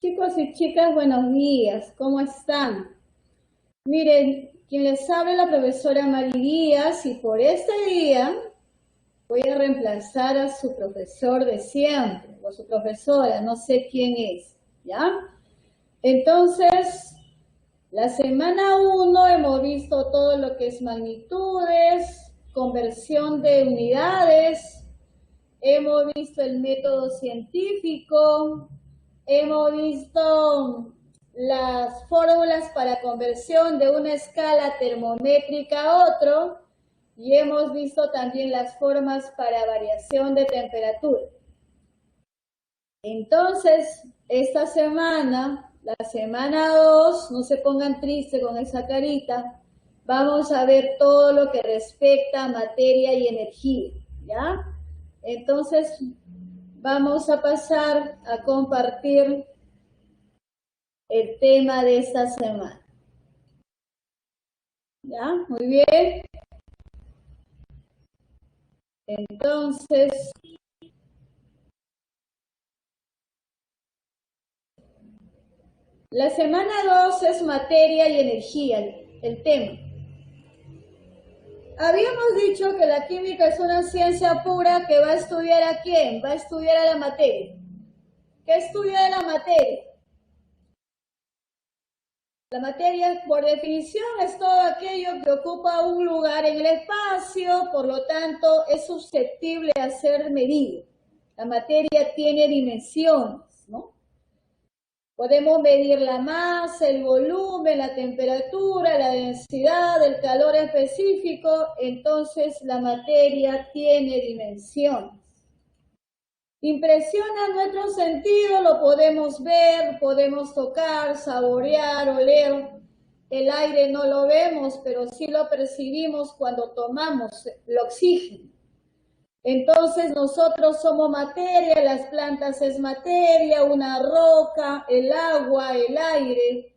Chicos y chicas, buenos días, ¿cómo están? Miren, quien les habla es la profesora Mari Díaz y por este día voy a reemplazar a su profesor de siempre, o su profesora, no sé quién es, ¿ya? Entonces, la semana 1 hemos visto todo lo que es magnitudes, conversión de unidades, hemos visto el método científico, hemos visto las fórmulas para conversión de una escala termométrica a otro y hemos visto también las formas para variación de temperatura. Entonces, esta semana, la semana 2, no se pongan tristes con esa carita, vamos a ver todo lo que respecta a materia y energía, ¿ya? Entonces, vamos a pasar a compartir el tema de esta semana. ¿Ya? Muy bien. Entonces, la semana 2 es materia y energía, el tema. Habíamos dicho que la química es una ciencia pura que va a estudiar ¿a quién? Va a estudiar a la materia. ¿Qué estudia la materia? La materia, por definición, es todo aquello que ocupa un lugar en el espacio, por lo tanto, es susceptible a ser medido. La materia tiene dimensiones, ¿no? Podemos medir la masa, el volumen, la temperatura, la densidad, el calor específico, entonces la materia tiene dimensiones. Impresiona nuestro sentido, lo podemos ver, podemos tocar, saborear, oler. El aire no lo vemos, pero sí lo percibimos cuando tomamos el oxígeno. Entonces nosotros somos materia, las plantas es materia, una roca, el agua, el aire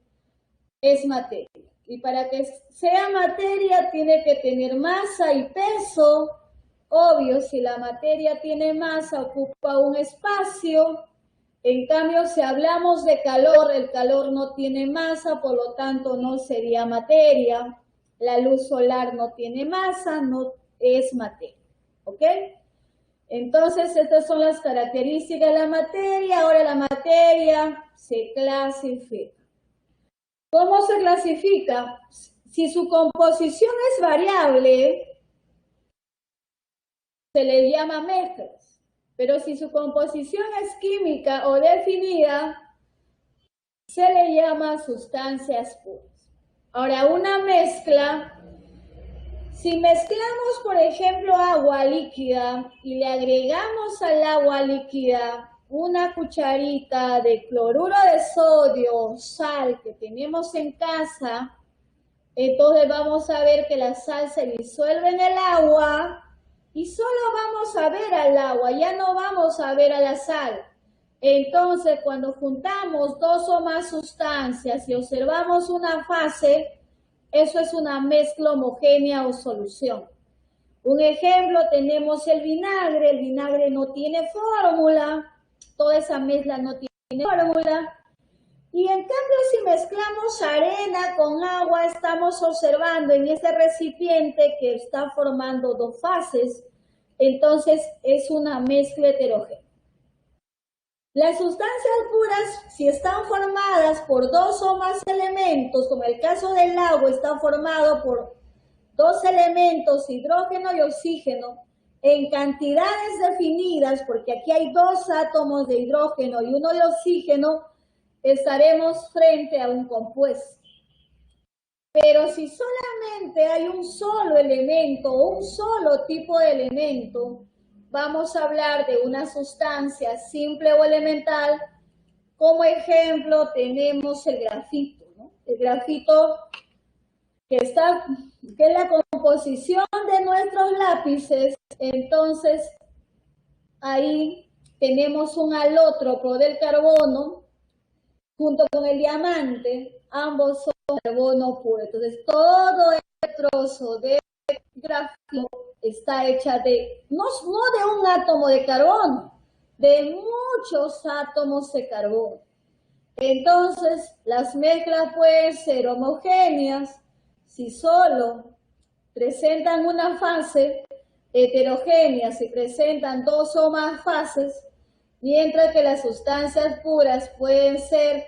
es materia. Y para que sea materia tiene que tener masa y peso. Obvio, si la materia tiene masa, ocupa un espacio. En cambio, si hablamos de calor, el calor no tiene masa, por lo tanto no sería materia. La luz solar no tiene masa, no es materia. ¿Ok? Entonces, estas son las características de la materia. Ahora la materia se clasifica. ¿Cómo se clasifica? Si su composición es variable, se le llama mezclas. Pero si su composición es química o definida, se le llama sustancias puras. Ahora, una mezcla, si mezclamos, por ejemplo, agua líquida y le agregamos al agua líquida una cucharita de cloruro de sodio, sal que tenemos en casa, entonces vamos a ver que la sal se disuelve en el agua y solo vamos a ver al agua, ya no vamos a ver a la sal. Entonces, cuando juntamos dos o más sustancias y observamos una fase, eso es una mezcla homogénea o solución. Un ejemplo, tenemos el vinagre no tiene fórmula, toda esa mezcla no tiene fórmula. Y en cambio, si mezclamos arena con agua, estamos observando en este recipiente que está formando dos fases, entonces es una mezcla heterogénea. Las sustancias puras, si están formadas por dos o más elementos, como el caso del agua está formado por dos elementos, hidrógeno y oxígeno, en cantidades definidas, porque aquí hay dos átomos de hidrógeno y uno de oxígeno, estaremos frente a un compuesto. Pero si solamente hay un solo elemento o un solo tipo de elemento, vamos a hablar de una sustancia simple o elemental. Como ejemplo tenemos el grafito, ¿no? El grafito que es la composición de nuestros lápices. Entonces ahí tenemos un alótropo del carbono junto con el diamante, ambos son carbono puro. Entonces todo el trozo de grafito está hecha no de un átomo de carbono, de muchos átomos de carbono. Entonces, las mezclas pueden ser homogéneas si solo presentan una fase, heterogéneas si presentan dos o más fases, mientras que las sustancias puras pueden ser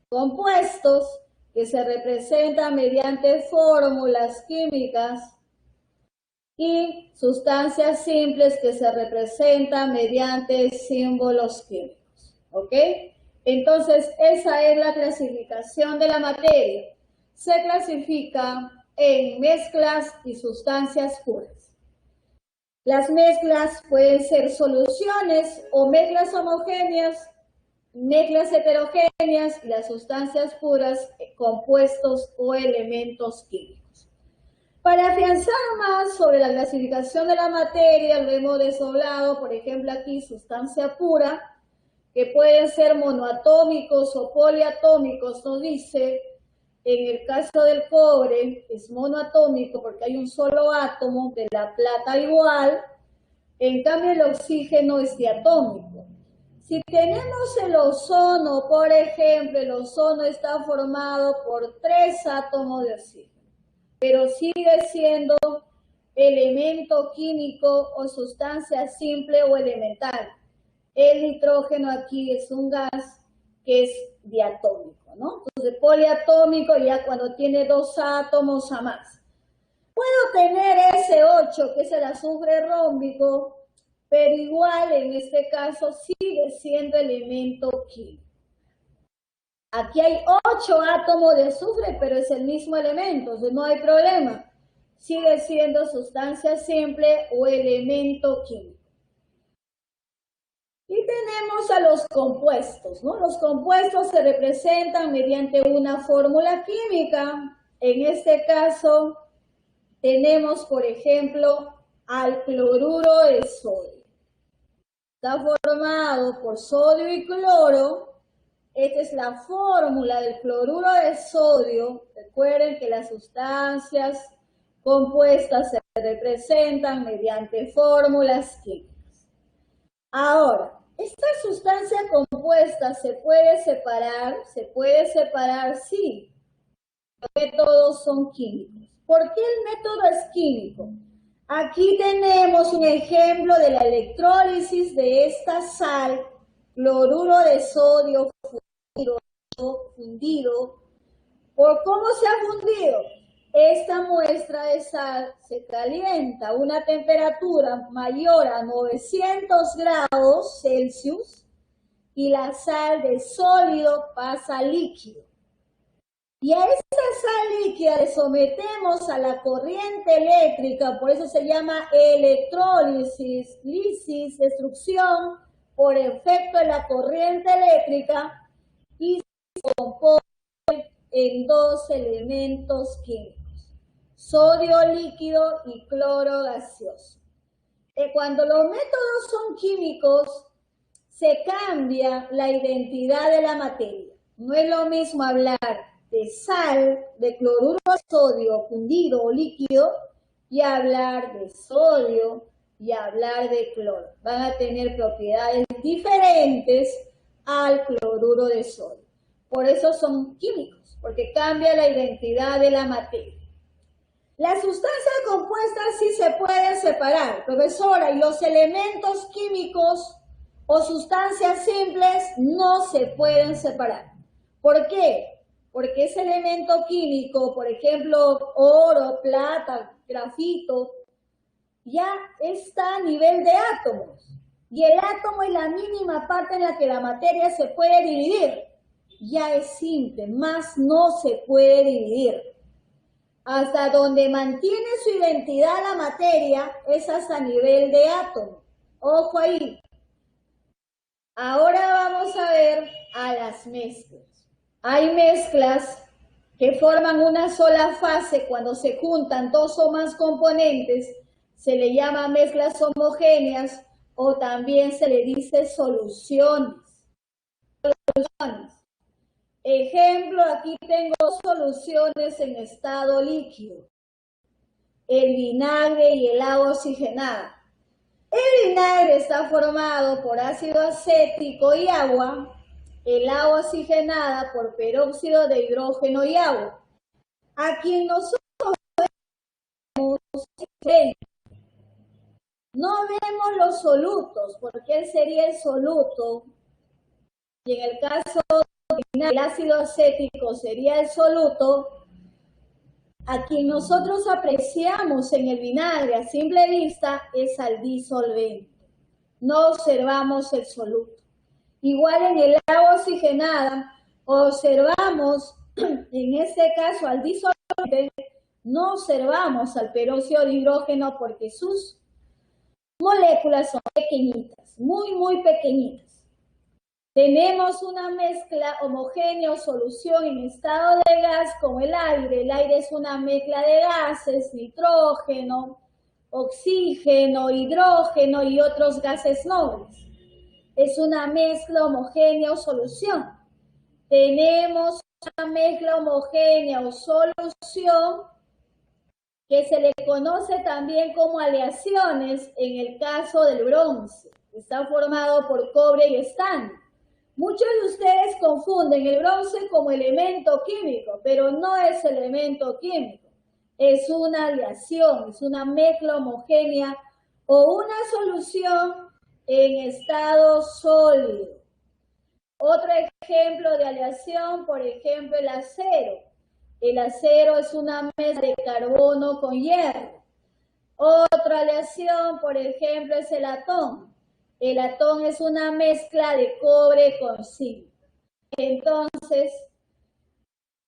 compuestos que se representan mediante fórmulas químicas y sustancias simples que se representan mediante símbolos químicos. ¿Ok? Entonces, esa es la clasificación de la materia. Se clasifica en mezclas y sustancias puras. Las mezclas pueden ser soluciones o mezclas homogéneas, mezclas heterogéneas y las sustancias puras, compuestos o elementos químicos. Para afianzar más sobre la clasificación de la materia, lo hemos desdoblado, por ejemplo, aquí sustancia pura, que pueden ser monoatómicos o poliatómicos, nos dice. En el caso del cobre es monoatómico porque hay un solo átomo, de la plata igual. En cambio el oxígeno es diatómico. Si tenemos el ozono, por ejemplo, el ozono está formado por 3 átomos de oxígeno, pero sigue siendo elemento químico o sustancia simple o elemental. El nitrógeno aquí es un gas que es diatómico, ¿no? Entonces, poliatómico ya cuando tiene 2 átomos a más. Puedo tener S8, que es el azufre rómbico, pero igual en este caso sigue siendo elemento químico. Aquí hay 8 átomos de azufre, pero es el mismo elemento, entonces no hay problema. Sigue siendo sustancia simple o elemento químico. Y tenemos a los compuestos, ¿no? Los compuestos se representan mediante una fórmula química. En este caso, tenemos, por ejemplo, al cloruro de sodio. Está formado por sodio y cloro. Esta es la fórmula del cloruro de sodio. Recuerden que las sustancias compuestas se representan mediante fórmulas químicas. Ahora, esta sustancia compuesta se puede separar, sí. Los métodos son químicos. ¿Por qué el método es químico? Aquí tenemos un ejemplo de la electrólisis de esta sal, cloruro de sodio fundido. ¿Por cómo se ha fundido? Esta muestra de sal se calienta a una temperatura mayor a 900 grados Celsius y la sal de sólido pasa a líquido. Y a esta sal líquida le sometemos a la corriente eléctrica, por eso se llama electrólisis, lisis, destrucción por efecto de la corriente eléctrica y se compone en 2 elementos químicos, sodio líquido y cloro gaseoso. Cuando los métodos son químicos, se cambia la identidad de la materia. No es lo mismo hablar de sal, de cloruro de sodio fundido o líquido, y hablar de sodio y hablar de cloro. Van a tener propiedades diferentes al cloruro de sodio. Por eso son químicos, porque cambia la identidad de la materia. Las sustancias compuestas sí se pueden separar, profesora, y los elementos químicos o sustancias simples no se pueden separar. ¿Por qué? Porque ese elemento químico, por ejemplo, oro, plata, grafito, ya está a nivel de átomos. Y el átomo es la mínima parte en la que la materia se puede dividir. Ya es simple, más no se puede dividir. Hasta donde mantiene su identidad la materia es hasta nivel de átomo. Ojo ahí. Ahora vamos a ver a las mezclas. Hay mezclas que forman una sola fase cuando se juntan 2 o más componentes. Se le llama mezclas homogéneas o también se le dice soluciones. Ejemplo, aquí tengo soluciones en estado líquido. El vinagre y el agua oxigenada. El vinagre está formado por ácido acético y agua. el agua oxigenada por peróxido de hidrógeno y agua. Aquí nosotros no vemos los solutos, porque él sería el soluto, y en el caso del ácido acético sería el soluto. A quien nosotros apreciamos en el vinagre a simple vista es al disolvente. No observamos el soluto. Igual en el agua oxigenada, observamos, en este caso al disolvente, no observamos al peróxido de hidrógeno porque sus moléculas son pequeñitas, muy, muy pequeñitas. Tenemos una mezcla homogénea o solución en estado de gas como el aire. El aire es una mezcla de gases, nitrógeno, oxígeno, hidrógeno y otros gases nobles. Es una mezcla homogénea o solución. Tenemos una mezcla homogénea o solución que se le conoce también como aleaciones en el caso del bronce. Está formado por cobre y estaño. Muchos de ustedes confunden el bronce como elemento químico, pero no es elemento químico. Es una aleación, es una mezcla homogénea o una solución en estado sólido. Otro ejemplo de aleación, por ejemplo, el acero. El acero es una mezcla de carbono con hierro. Otra aleación, por ejemplo, es el atón. El atón es una mezcla de cobre con zinc. Entonces,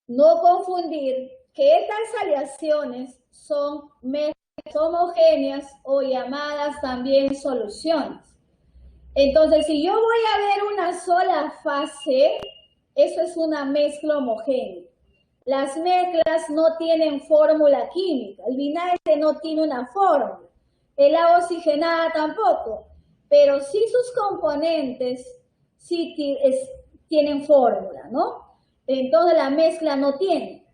no confundir que estas aleaciones son mezclas homogéneas o llamadas también soluciones. Entonces, si yo voy a ver una sola fase, eso es una mezcla homogénea. Las mezclas no tienen fórmula química. El vinagre no tiene una fórmula. El agua oxigenada tampoco. Pero sí sus componentes sí tienen fórmula, ¿no? Entonces la mezcla no tiene.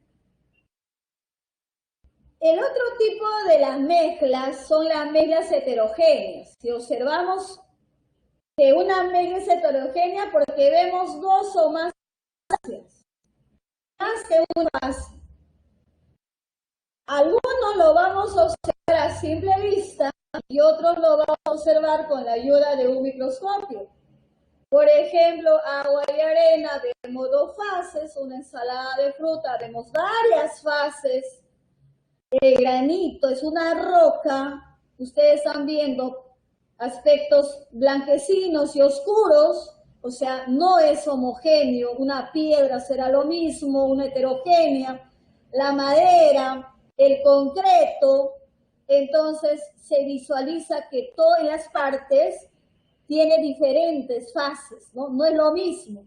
El otro tipo de las mezclas son las mezclas heterogéneas. Si observamos que una mezcla es heterogénea porque vemos dos o más fases, más que una fase. Algunos lo vamos a observar a simple vista y otros lo vamos a observar con la ayuda de un microscopio. Por ejemplo, agua y arena, vemos dos fases, una ensalada de fruta, vemos varias fases. El granito es una roca, ustedes están viendo aspectos blanquecinos y oscuros, o sea, no es homogéneo. Una piedra será lo mismo, una heterogénea, la madera, el concreto. Entonces se visualiza que todas las partes tiene diferentes fases, ¿no? No es lo mismo.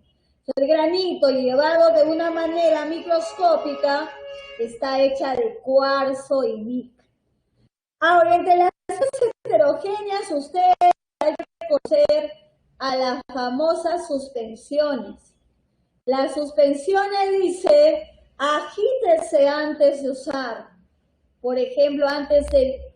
El granito, llevado de una manera microscópica, está hecha de cuarzo y níquel. Ahora, entre las heterogéneas, ustedes hay que conocer a las famosas suspensiones. Las suspensiones dice, agítese antes de usar. Por ejemplo, antes de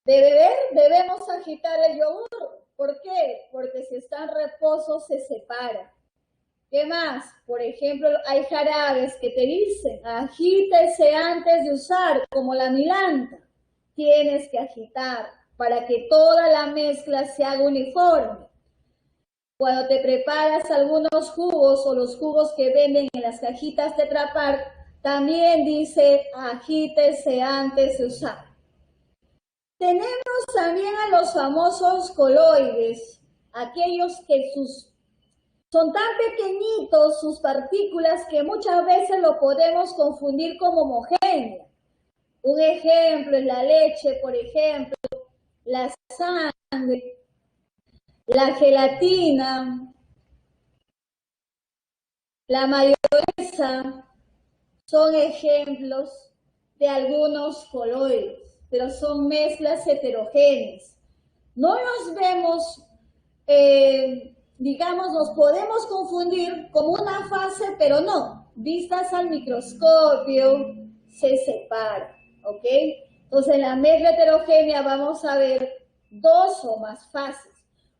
beber, debemos agitar el yogur. ¿Por qué? Porque si está en reposo se separa. ¿Qué más? Por ejemplo, hay jarabes que te dicen, agítese antes de usar, como la milanta. Tienes que agitar para que toda la mezcla se haga uniforme. Cuando te preparas algunos jugos o los jugos que venden en las cajitas de Tetra Pak, también dice, agítese antes de usar. Tenemos también a los famosos coloides, aquellos que son tan pequeñitos sus partículas que muchas veces lo podemos confundir como homogéneo. Un ejemplo es la leche, por ejemplo, la sangre, la gelatina, la mayonesa, son ejemplos de algunos coloides, pero son mezclas heterogéneas. No los vemos, digamos, nos podemos confundir como una fase, pero no. Vistas al microscopio, se separan, ¿ok? Entonces, en la mezcla heterogénea vamos a ver dos o más fases.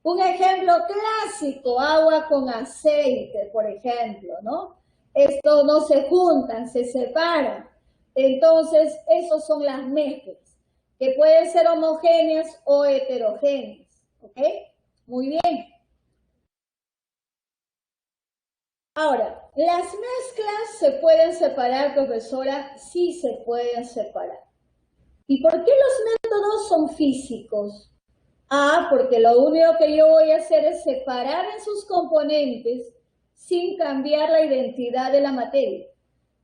Un ejemplo clásico, agua con aceite, por ejemplo, ¿no? Estos no se juntan, se separan. Entonces, esos son las mezclas, que pueden ser homogéneas o heterogéneas, ¿ok? Muy bien. Ahora, las mezclas se pueden separar, profesora, sí se pueden separar. ¿Y por qué los métodos son físicos? Porque lo único que yo voy a hacer es separar en sus componentes sin cambiar la identidad de la materia.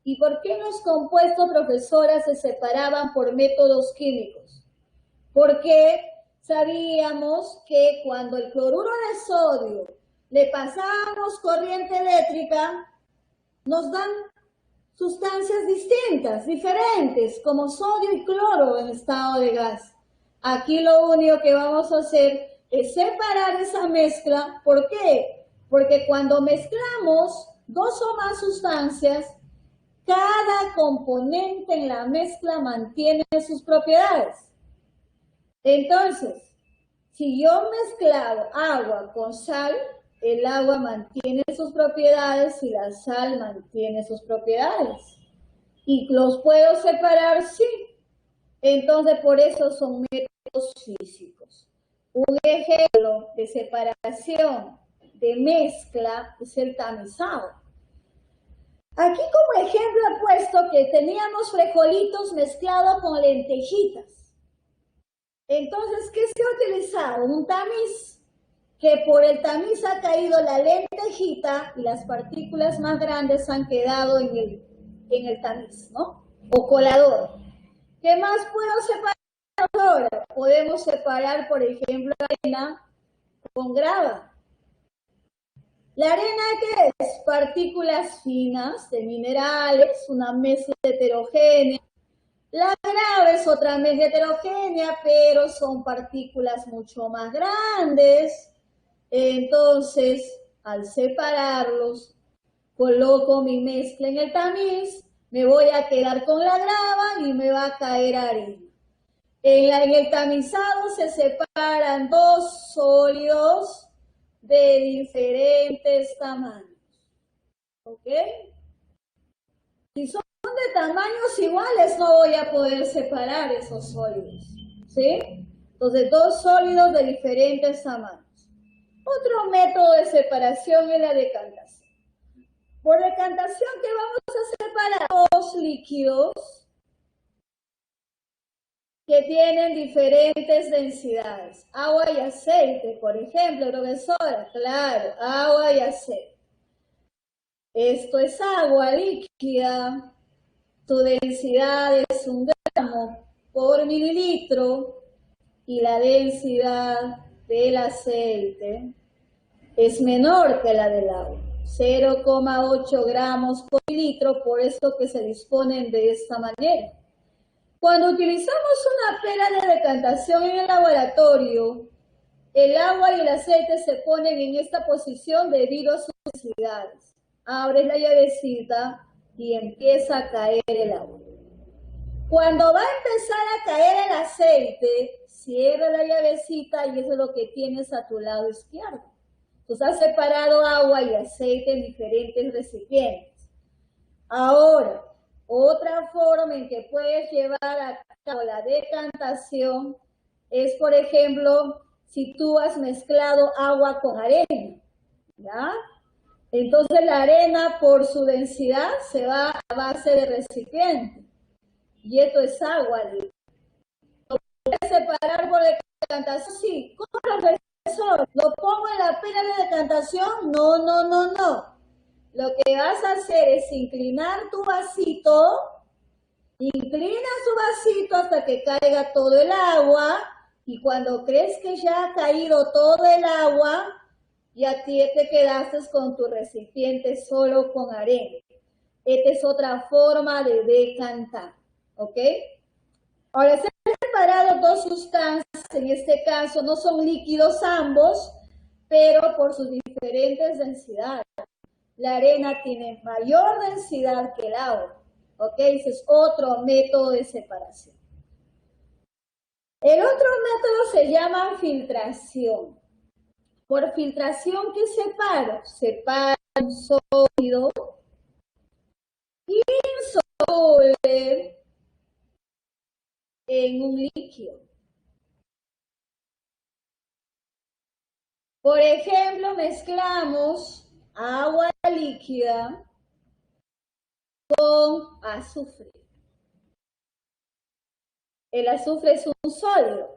¿Y por qué los compuestos, profesora, se separaban por métodos químicos? Porque sabíamos que cuando el cloruro de sodio le pasamos corriente eléctrica, nos dan sustancias distintas, diferentes, como sodio y cloro en estado de gas. Aquí lo único que vamos a hacer es separar esa mezcla. ¿Por qué? Porque cuando mezclamos dos o más sustancias, cada componente en la mezcla mantiene sus propiedades. Entonces, si yo mezclado agua con sal, el agua mantiene sus propiedades y la sal mantiene sus propiedades. ¿Y los puedo separar? Sí. Entonces, por eso son métodos físicos. Un ejemplo de separación, de mezcla, es el tamizado. Aquí como ejemplo he puesto que teníamos frijolitos mezclados con lentejitas. Entonces, ¿qué se ha utilizado? Un tamiz, que por el tamiz ha caído la lentejita y las partículas más grandes han quedado en el tamiz, ¿no? O colador. ¿Qué más puedo separar ahora? Podemos separar, por ejemplo, arena con grava. ¿La arena qué es? Partículas finas de minerales, una mezcla heterogénea. La grava es otra mezcla heterogénea, pero son partículas mucho más grandes. Entonces, al separarlos, coloco mi mezcla en el tamiz, me voy a quedar con la grava y me va a caer arena. En el tamizado se separan dos sólidos de diferentes tamaños. ¿Ok? Si son de tamaños iguales, no voy a poder separar esos sólidos. ¿Sí? Entonces, dos sólidos de diferentes tamaños. Otro método de separación es la decantación. Por decantación, ¿qué vamos a separar? Dos líquidos que tienen diferentes densidades. Agua y aceite, por ejemplo, profesora. Claro, agua y aceite. Esto es agua líquida. Su densidad es 1 gramo por mililitro y la densidad del aceite es menor que la del agua. 0,8 gramos por mililitro, por eso que se disponen de esta manera. Cuando utilizamos una pera de decantación en el laboratorio, el agua y el aceite se ponen en esta posición debido a sus densidades. Abres la llavecita y empieza a caer el agua. Cuando va a empezar a caer el aceite, cierra la llavecita y eso es lo que tienes a tu lado izquierdo. Entonces has separado agua y aceite en diferentes recipientes. Ahora, otra forma en que puedes llevar a cabo la decantación es, por ejemplo, si tú has mezclado agua con arena, ¿ya? Entonces la arena por su densidad se va a base de recipiente. Y esto es agua líquida. ¿Lo puedes separar por decantación? Sí. ¿Cómo, profesor? ¿Lo pongo en la pera de decantación? No. Lo que vas a hacer es inclinar tu vasito, inclina su vasito hasta que caiga todo el agua y cuando crees que ya ha caído todo el agua, ya te quedaste con tu recipiente solo con arena. Esta es otra forma de decantar, ¿ok? Ahora, se han separado dos sustancias, en este caso no son líquidos ambos, pero por sus diferentes densidades. La arena tiene mayor densidad que el agua, ¿ok? Ese es otro método de separación. El otro método se llama filtración. Por filtración, ¿qué separo? Separo un sólido insoluble en un líquido. Por ejemplo, mezclamos agua líquida con azufre. El azufre es un sólido.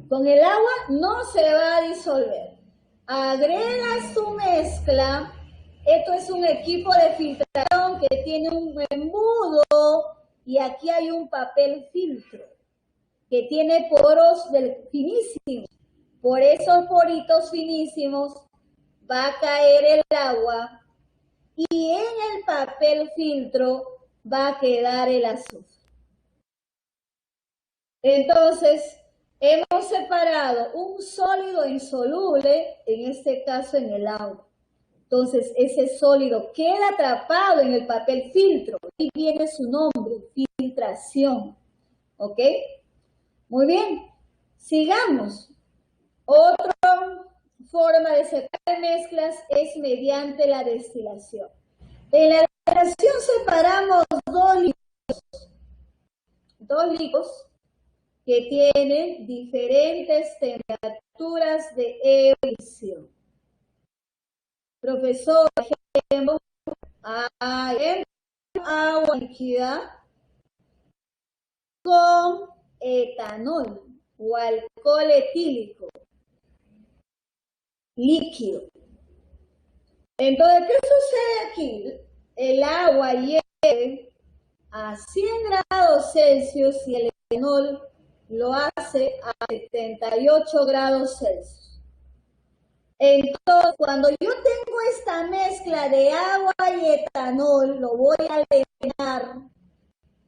Con el agua no se va a disolver. Agregas tu mezcla. Esto es un equipo de filtración que tiene un embudo y aquí hay un papel filtro que tiene poros finísimos. Por esos poritos finísimos va a caer el agua y en el papel filtro va a quedar el azufre. Entonces, hemos separado un sólido insoluble, en este caso en el agua. Entonces, ese sólido queda atrapado en el papel filtro. Y viene su nombre, filtración. ¿Ok? Muy bien. Sigamos. Otra forma de separar mezclas es mediante la destilación. En la destilación separamos dos líquidos que tienen diferentes temperaturas de ebullición. Profesor, ejemplo, agua líquida con etanol o alcohol etílico líquido. Entonces, ¿qué sucede aquí? El agua hierve a 100 grados Celsius y el etanol lo hace a 78 grados Celsius. Entonces, cuando yo tengo esta mezcla de agua y etanol, lo voy a llenar.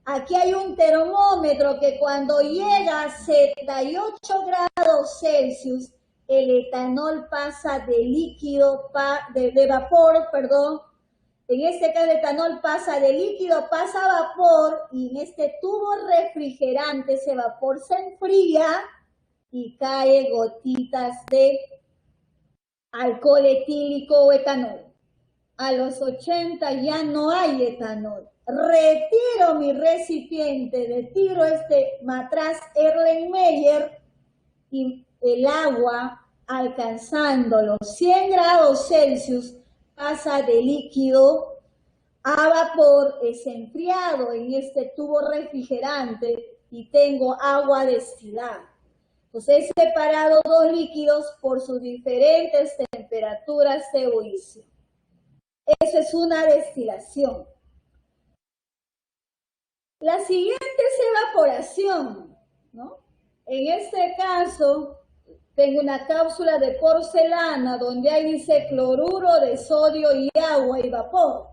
Aquí hay un termómetro que cuando llega a 78 grados Celsius, el etanol pasa de líquido, de vapor, perdón. En este caso el etanol pasa de líquido, pasa a vapor y en este tubo refrigerante ese vapor se enfría y cae gotitas de alcohol etílico o etanol. A los 80 ya no hay etanol. Retiro mi recipiente, retiro este matraz Erlenmeyer y el agua alcanzando los 100 grados Celsius pasa de líquido a vapor, es enfriado en este tubo refrigerante y tengo agua destilada. Entonces he separado dos líquidos por sus diferentes temperaturas de ebullición. Eso es una destilación. La siguiente es evaporación, ¿no? En este caso, tengo una cápsula de porcelana donde ahí dice cloruro de sodio y agua y vapor.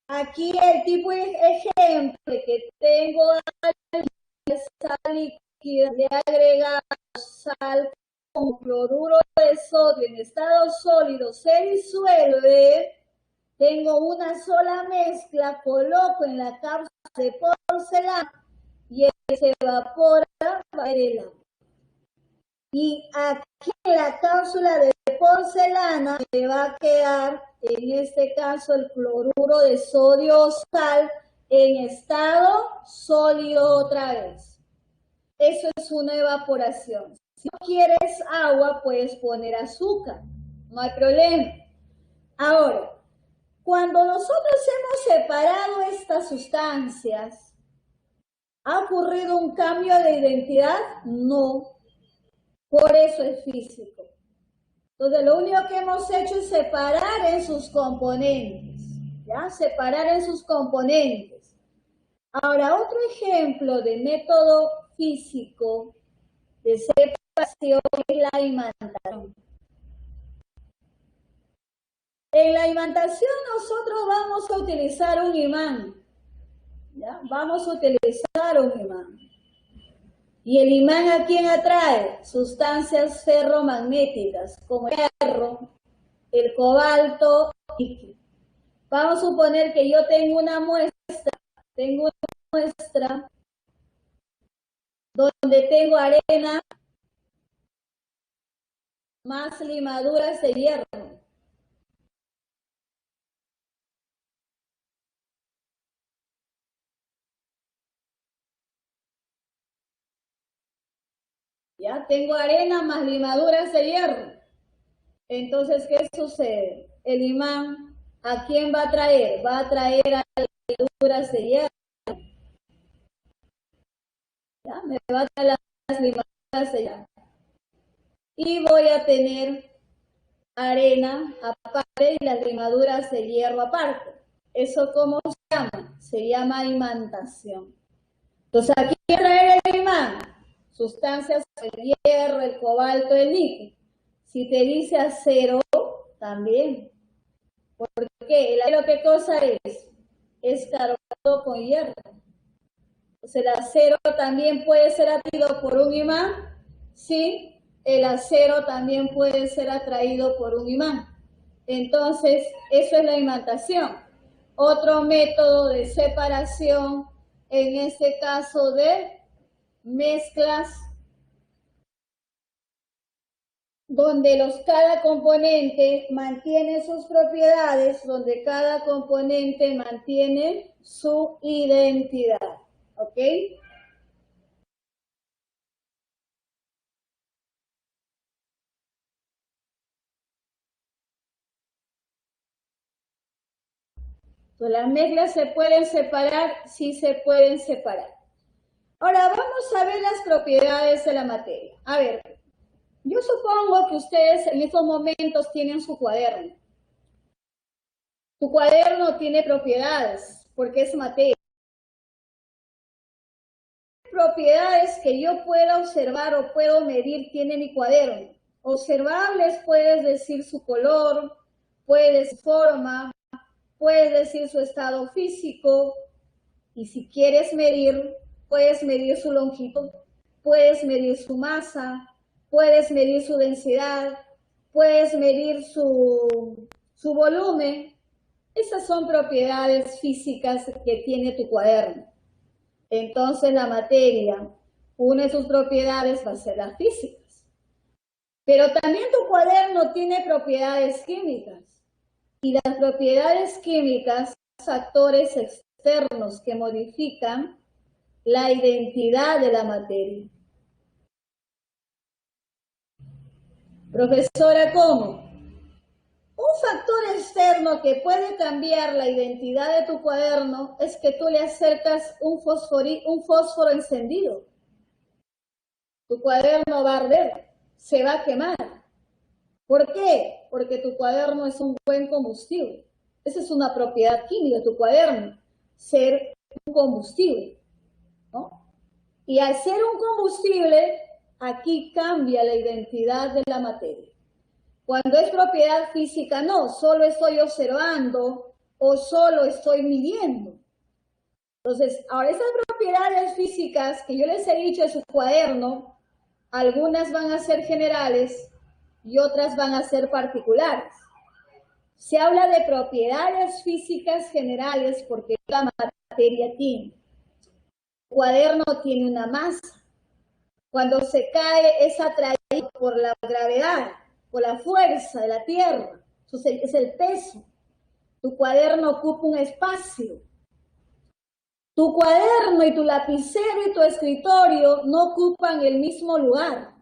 Aquí el tipo de ejemplo que tengo sal líquida, le he agregado sal con cloruro de sodio en estado sólido, se disuelve. Tengo una sola mezcla, coloco en la cápsula de porcelana y se evapora para el agua. Y aquí en la cápsula de porcelana me va a quedar, en este caso, el cloruro de sodio o sal en estado sólido otra vez. Eso es una evaporación. Si no quieres agua, puedes poner azúcar. No hay problema. Ahora, cuando nosotros hemos separado estas sustancias, ¿ha ocurrido un cambio de identidad? No. Por eso es físico. Entonces, lo único que hemos hecho es separar en sus componentes. ¿Ya? Separar en sus componentes. Ahora, otro ejemplo de método físico de separación es la imantación. En la imantación nosotros vamos a utilizar un imán. ¿Ya? Vamos a utilizar un imán. ¿Y el imán a quién atrae? Sustancias ferromagnéticas como el hierro, el cobalto, níquel. Vamos a suponer que yo tengo una muestra donde tengo arena más limaduras de hierro. Ya tengo arena más limaduras de hierro. Entonces, ¿qué sucede? El imán, ¿a quién va a traer? Va a traer a las limaduras de hierro. ¿Ya? Me va a traer las limaduras de hierro. Y voy a tener arena aparte y las limaduras de hierro aparte. ¿Eso cómo se llama? Se llama imantación. Entonces, aquí voy a traer el imán, sustancias, el hierro, el cobalto, el níquel. Si te dice acero, también. ¿Por qué? ¿El acero qué cosa es? Es carbonato con hierro. Entonces, el acero también puede ser atraído por un imán. Sí, el acero también puede ser atraído por un imán. Entonces, eso es la imantación. Otro método de separación, en este caso de mezclas, donde cada componente mantiene sus propiedades, donde cada componente mantiene su identidad. ¿Ok? Entonces, las mezclas se pueden separar, sí se pueden separar. Ahora vamos a ver las propiedades de la materia. A ver, yo supongo que ustedes en estos momentos tienen su cuaderno. Tu cuaderno tiene propiedades, porque es materia. Propiedades que yo pueda observar o puedo medir tiene mi cuaderno. Observables puedes decir su color, puedes decir forma, puedes decir su estado físico, y si quieres medir, puedes medir su longitud, puedes medir su masa, puedes medir su densidad, puedes medir su volumen. Esas son propiedades físicas que tiene tu cuaderno. Entonces la materia, una de sus propiedades va a ser las físicas. Pero también tu cuaderno tiene propiedades químicas. Y las propiedades químicas son factores externos que modifican la identidad de la materia. Profesora, ¿cómo? Un factor externo que puede cambiar la identidad de tu cuaderno es que tú le acercas un fósforo encendido. Tu cuaderno va a arder, se va a quemar. ¿Por qué? Porque tu cuaderno es un buen combustible. Esa es una propiedad química de tu cuaderno, ser un combustible, ¿no? Y al ser un combustible, aquí cambia la identidad de la materia. Cuando es propiedad física, no, solo estoy observando o solo estoy midiendo. Entonces, ahora esas propiedades físicas que yo les he dicho en su cuaderno, algunas van a ser generales y otras van a ser particulares. Se habla de propiedades físicas generales porque la materia tiene. El cuaderno tiene una masa. Cuando se cae es atraído por la gravedad, por la fuerza de la tierra. Entonces es el peso. Tu cuaderno ocupa un espacio. Tu cuaderno y tu lapicero y tu escritorio no ocupan el mismo lugar.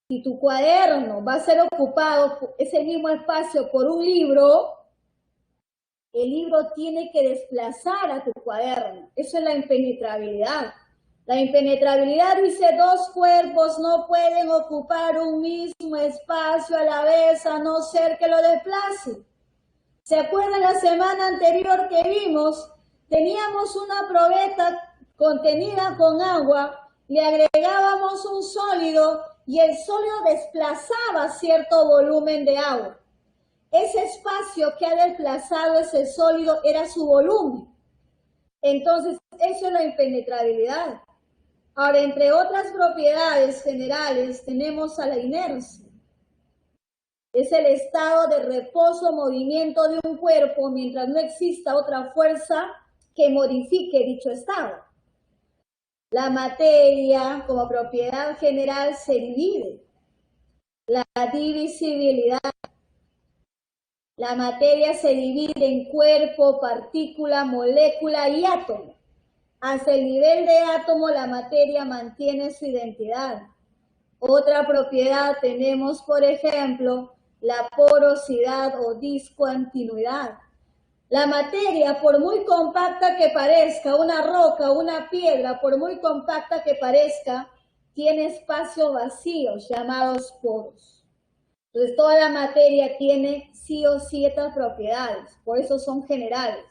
Si tu cuaderno va a ser ocupado ese mismo espacio por un libro, el libro tiene que desplazar a tu cuaderno. Eso es la impenetrabilidad. La impenetrabilidad dice: dos cuerpos no pueden ocupar un mismo espacio a la vez a no ser que lo desplacen. ¿Se acuerdan la semana anterior que vimos? Teníamos una probeta contenida con agua, le agregábamos un sólido y el sólido desplazaba cierto volumen de agua. Ese espacio que ha desplazado ese sólido era su volumen. Entonces, eso es la impenetrabilidad. Ahora, entre otras propiedades generales, tenemos a la inercia. Es el estado de reposo o movimiento de un cuerpo mientras no exista otra fuerza que modifique dicho estado. La materia, como propiedad general, se divide. la divisibilidad. La materia se divide en cuerpo, partícula, molécula y átomo. Hasta el nivel de átomo la materia mantiene su identidad. Otra propiedad tenemos, por ejemplo, la porosidad o discontinuidad. La materia, por muy compacta que parezca, una roca, una piedra, por muy compacta que parezca, tiene espacios vacíos llamados poros. Entonces, toda la materia tiene sí o sí estas propiedades, por eso son generales.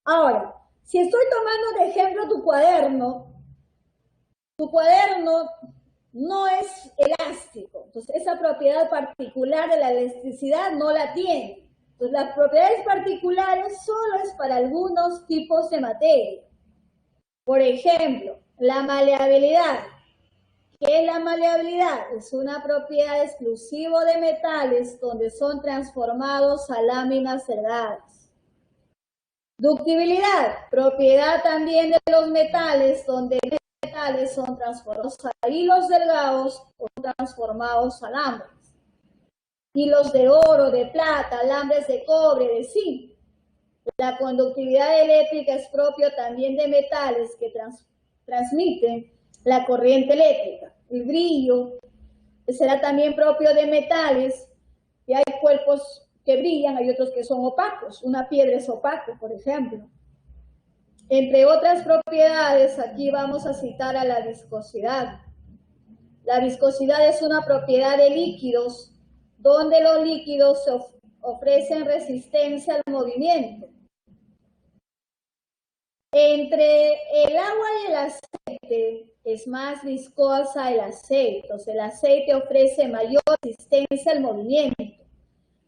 Ahora, si estoy tomando de ejemplo tu cuaderno no es elástico, entonces esa propiedad particular de la elasticidad no la tiene. Entonces, las propiedades particulares solo es para algunos tipos de materia. Por ejemplo, la maleabilidad. ¿Qué es la maleabilidad? Es una propiedad exclusiva de metales donde son transformados a láminas delgadas. Ductibilidad, propiedad también de los metales donde los metales son transformados a hilos delgados o transformados a alambres. Hilos de oro, de plata, alambres de cobre, de zinc. La conductividad eléctrica es propio también de metales que transmiten la corriente eléctrica. El brillo será también propio de metales, y hay cuerpos que brillan, hay otros que son opacos. Una piedra es opaco, por ejemplo. Entre otras propiedades, aquí vamos a citar a la viscosidad. La viscosidad es una propiedad de líquidos, donde los líquidos ofrecen resistencia al movimiento. Entre el agua y el aceite es más viscosa el aceite, entonces el aceite ofrece mayor resistencia al movimiento.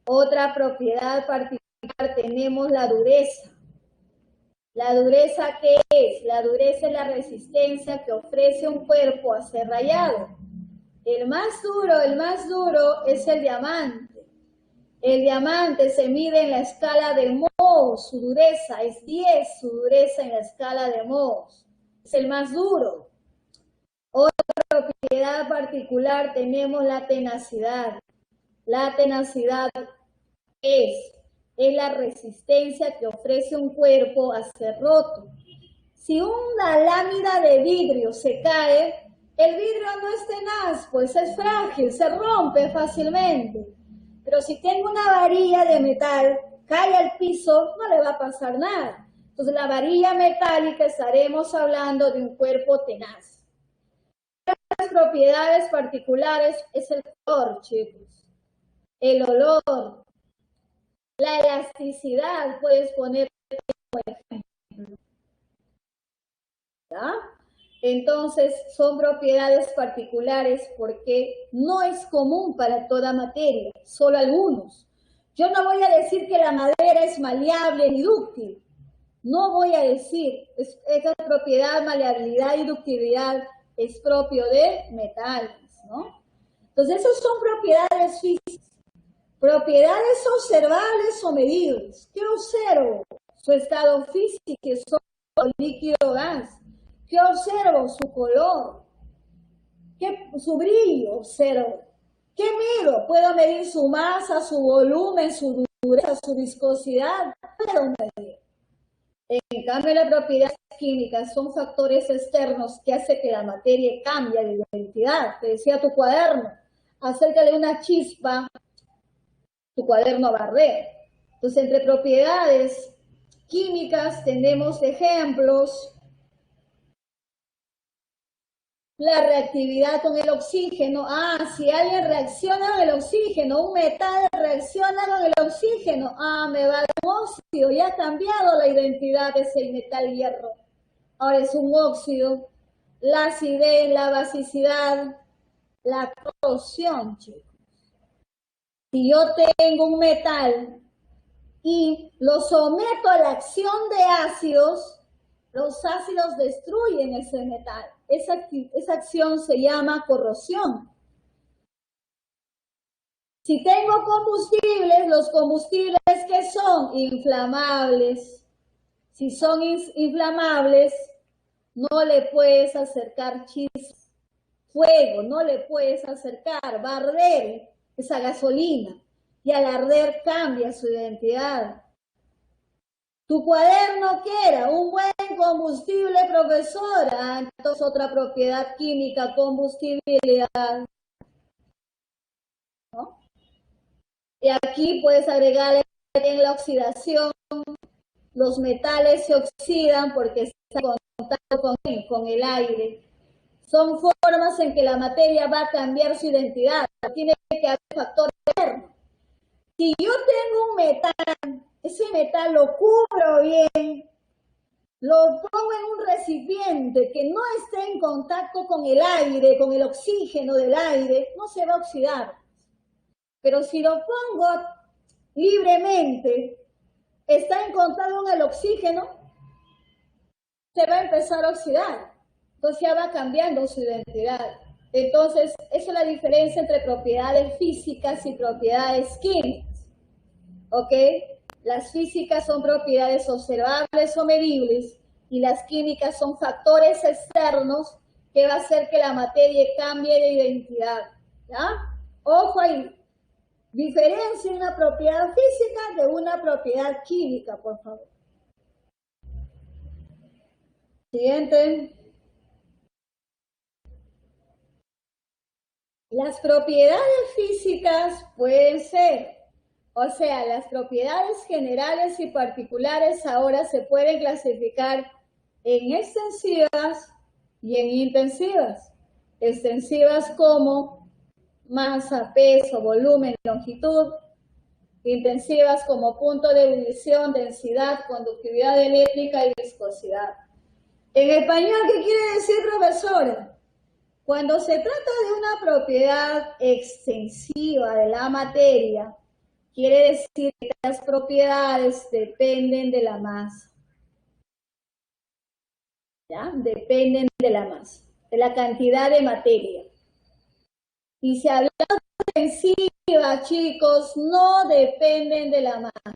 Otra propiedad particular tenemos la dureza. ¿La dureza qué es? La dureza es la resistencia que ofrece un cuerpo a ser rayado. El más duro es el diamante. El diamante se mide en la escala de Mohs, su dureza es 10, su dureza en la escala de Mohs. Es el más duro. Otra propiedad particular tenemos la tenacidad. La tenacidad es la resistencia que ofrece un cuerpo a ser roto. Si una lámina de vidrio se cae, el vidrio no es tenaz, pues es frágil, se rompe fácilmente. Pero si tengo una varilla de metal, cae al piso, no le va a pasar nada. Entonces, la varilla metálica estaremos hablando de un cuerpo tenaz. Las propiedades particulares es el color, chicos. El olor. La elasticidad, puedes poner como ejemplo. ¿Ya? Entonces, son propiedades particulares porque no es común para toda materia, solo algunos. Yo no voy a decir que la madera es maleable ni dúctil. No voy a decir, esa propiedad, maleabilidad y ductibilidad es propio de metales, ¿no? Entonces, esas son propiedades físicas. Propiedades observables o medibles. ¿Qué observo? Su estado físico, que son líquido o gas. ¿Qué observo? Su color. Su brillo observo. ¿Qué mido? Puedo medir su masa, su volumen, su dureza, su viscosidad. Puedo medir. En cambio, las propiedades químicas son factores externos que hacen que la materia cambie de identidad. Te decía tu cuaderno, acércale una chispa, tu cuaderno va a arder. Entonces, entre propiedades químicas tenemos ejemplos. La reactividad con el oxígeno. Si alguien reacciona con el oxígeno, un metal reacciona con el oxígeno, me va a dar un óxido. Ya ha cambiado la identidad de ese metal hierro. Ahora es un óxido. La acidez, la basicidad, la corrosión, chicos. Si yo tengo un metal y lo someto a la acción de ácidos, los ácidos destruyen ese metal. Esa acción se llama corrosión. Si tengo combustibles, los combustibles ¿qué son? Inflamables. Si son inflamables, no le puedes acercar chispas. fuego, no le puedes acercar, va a arder esa gasolina y al arder cambia su identidad. Tu cuaderno, ¿qué era? Un buen combustible, profesora. Entonces, otra propiedad química, combustibilidad. ¿No? Y aquí puedes agregarle en la oxidación. Los metales se oxidan porque están en contacto con el aire. Son formas en que la materia va a cambiar su identidad. Tiene que haber factor externo. Si yo tengo un metal, ese metal lo cubro bien, lo pongo en un recipiente que no esté en contacto con el aire, con el oxígeno del aire, no se va a oxidar. Pero si lo pongo libremente, está en contacto con el oxígeno, se va a empezar a oxidar. Entonces ya va cambiando su identidad. Entonces, esa es la diferencia entre propiedades físicas y propiedades químicas. ¿Ok? Las físicas son propiedades observables o medibles y las químicas son factores externos que va a hacer que la materia cambie de identidad. ¿Ya? Ojo ahí. Diferencia una propiedad física de una propiedad química, por favor. Siguiente. Las propiedades físicas pueden ser, o sea, las propiedades generales y particulares ahora se pueden clasificar en extensivas y en intensivas. Extensivas como masa, peso, volumen, longitud. Intensivas como punto de ebullición, densidad, conductividad eléctrica y viscosidad. En español, ¿qué quiere decir, profesora? Cuando se trata de una propiedad extensiva de la materia, quiere decir que las propiedades dependen de la masa. ¿Ya? Dependen de la masa, de la cantidad de materia. Y si hablamos de extensiva, chicos, no dependen de la masa.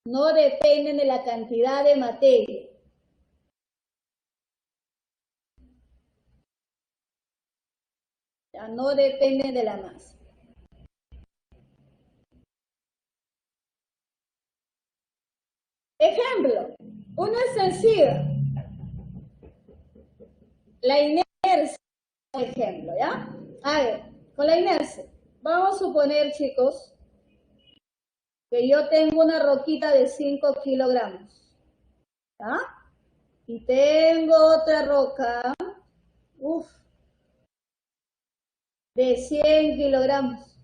No dependen de la cantidad de materia. Ya no dependen de la masa. Ejemplo, una extensiva. La inercia, por ejemplo, ¿ya? A ver, con la inercia. Vamos a suponer, chicos, que yo tengo una roquita de 5 kilogramos. ¿Ya? Y tengo otra roca, de 100 kilogramos.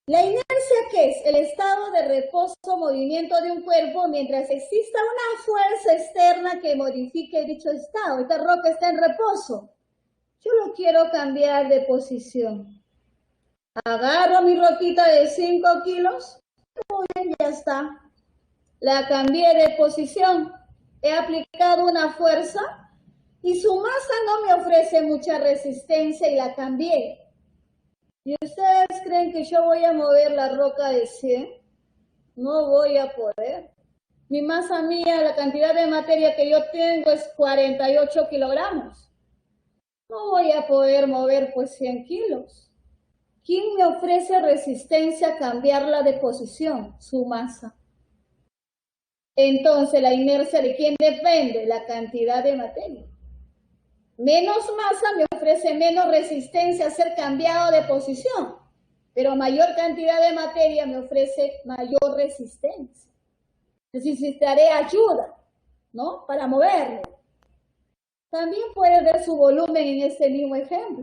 La inercia, ¿qué es? El estado de reposo o movimiento de un cuerpo mientras exista una fuerza externa que modifique dicho estado. Esta roca está en reposo. Yo lo quiero cambiar de posición. Agarro mi roquita de 5 kilos. Muy bien, ya está. La cambié de posición. He aplicado una fuerza y su masa no me ofrece mucha resistencia y la cambié. ¿Y ustedes creen que yo voy a mover la roca de 100? No voy a poder. Mi masa mía, la cantidad de materia que yo tengo es 48 kilogramos. No voy a poder mover pues 100 kilos. ¿Quién me ofrece resistencia a cambiarla de posición? Su masa. Entonces, ¿la inercia de quién depende? La cantidad de materia. Menos masa me ofrece menos resistencia a ser cambiado de posición, pero mayor cantidad de materia me ofrece mayor resistencia. Necesitaré ayuda, ¿no? Para moverlo. También puede ver su volumen en este mismo ejemplo.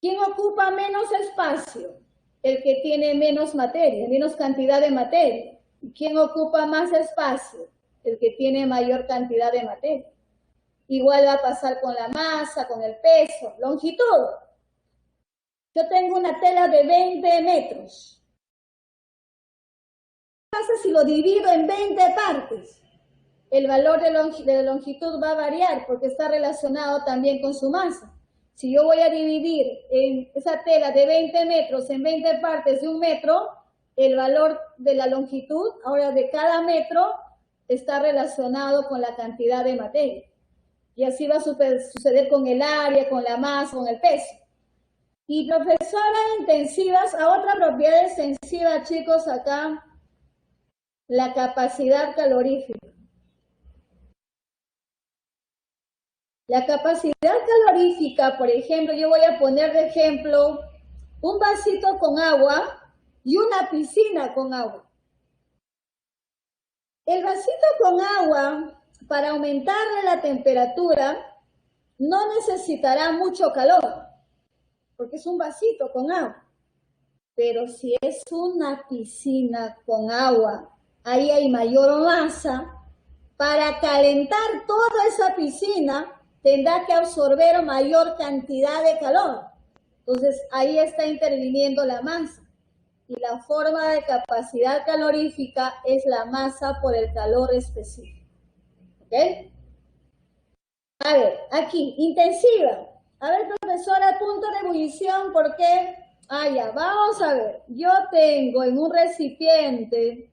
¿Quién ocupa menos espacio? El que tiene menos materia, menos cantidad de materia. ¿Y quién ocupa más espacio? El que tiene mayor cantidad de materia. Igual va a pasar con la masa, con el peso, longitud. Yo tengo una tela de 20 metros. ¿Qué pasa si lo divido en 20 partes? El valor de longitud va a variar porque está relacionado también con su masa. Si yo voy a dividir en esa tela de 20 metros en 20 partes de 1 metro, el valor de la longitud, ahora de cada metro, está relacionado con la cantidad de materia. Y así va a suceder con el área, con la masa, con el peso. Y profesora intensivas, a otra propiedad extensiva, chicos, acá, la capacidad calorífica. La capacidad calorífica, por ejemplo, yo voy a poner de ejemplo un vasito con agua y una piscina con agua. El vasito con agua, para aumentarle la temperatura, no necesitará mucho calor, porque es un vasito con agua. Pero si es una piscina con agua, ahí hay mayor masa. Para calentar toda esa piscina, tendrá que absorber mayor cantidad de calor. Entonces, ahí está interviniendo la masa. Y la forma de capacidad calorífica es la masa por el calor específico. ¿Ok? A ver, aquí, intensiva. A ver, profesora, punto de ebullición, ¿por qué? Ya, vamos a ver. Yo tengo en un recipiente,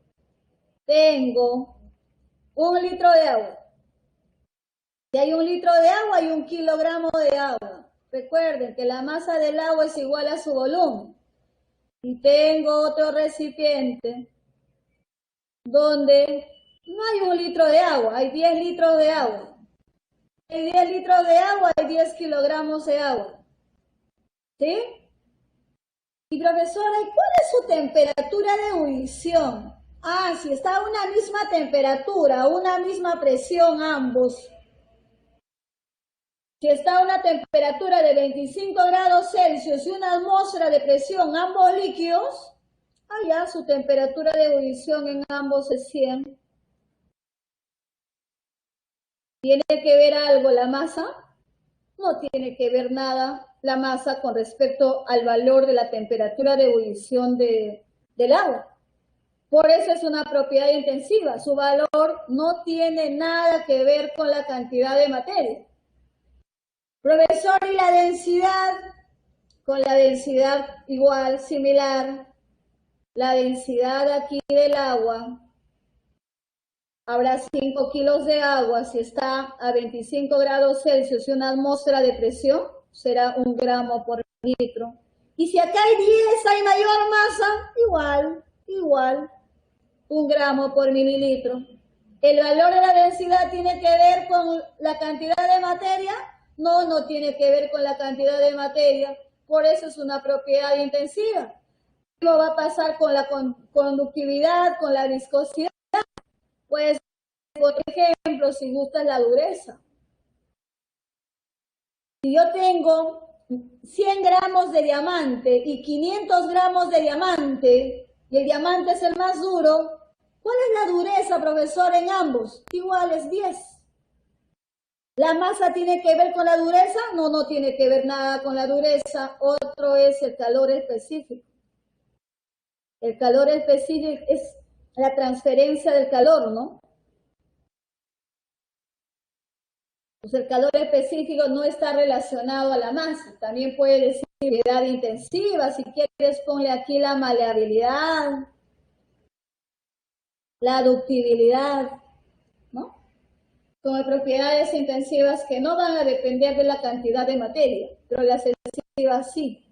tengo 1 litro de agua. Si hay 1 litro de agua, hay 1 kilogramo de agua. Recuerden que la masa del agua es igual a su volumen. Y tengo otro recipiente donde no hay 1 litro de agua, hay 10 litros de agua. Hay 10 litros de agua, hay 10 kilogramos de agua. ¿Sí? Y profesora, ¿y cuál es su temperatura de ebullición? Si está a una misma temperatura, una misma presión ambos. Si está a una temperatura de 25 grados Celsius y una atmósfera de presión, ambos líquidos, ya su temperatura de ebullición en ambos es 100. ¿Tiene que ver algo la masa? No tiene que ver nada la masa con respecto al valor de la temperatura de ebullición del agua. Por eso es una propiedad intensiva. Su valor no tiene nada que ver con la cantidad de materia. Profesor, ¿y la densidad? Con la densidad igual, similar. La densidad aquí del agua, habrá 5 kilos de agua. Si está a 25 grados Celsius y una atmósfera de presión, será 1 gramo por litro. Y si acá hay 10, hay mayor masa, igual, 1 gramo por mililitro. ¿El valor de la densidad tiene que ver con la cantidad de materia? No, no tiene que ver con la cantidad de materia. Por eso es una propiedad intensiva. Lo va a pasar con la conductividad, con la viscosidad. Pues, por ejemplo, si gusta la dureza. Si yo tengo 100 gramos de diamante y 500 gramos de diamante, y el diamante es el más duro, ¿cuál es la dureza, profesor, en ambos? Igual es 10. ¿La masa tiene que ver con la dureza? No, no tiene que ver nada con la dureza. Otro es el calor específico. El calor específico es la transferencia del calor, ¿no? Pues el calor específico no está relacionado a la masa. También puede decir propiedad intensiva. Si quieres, ponle aquí la maleabilidad, la ductibilidad, ¿no? Como propiedades intensivas que no van a depender de la cantidad de materia, pero las extensivas sí.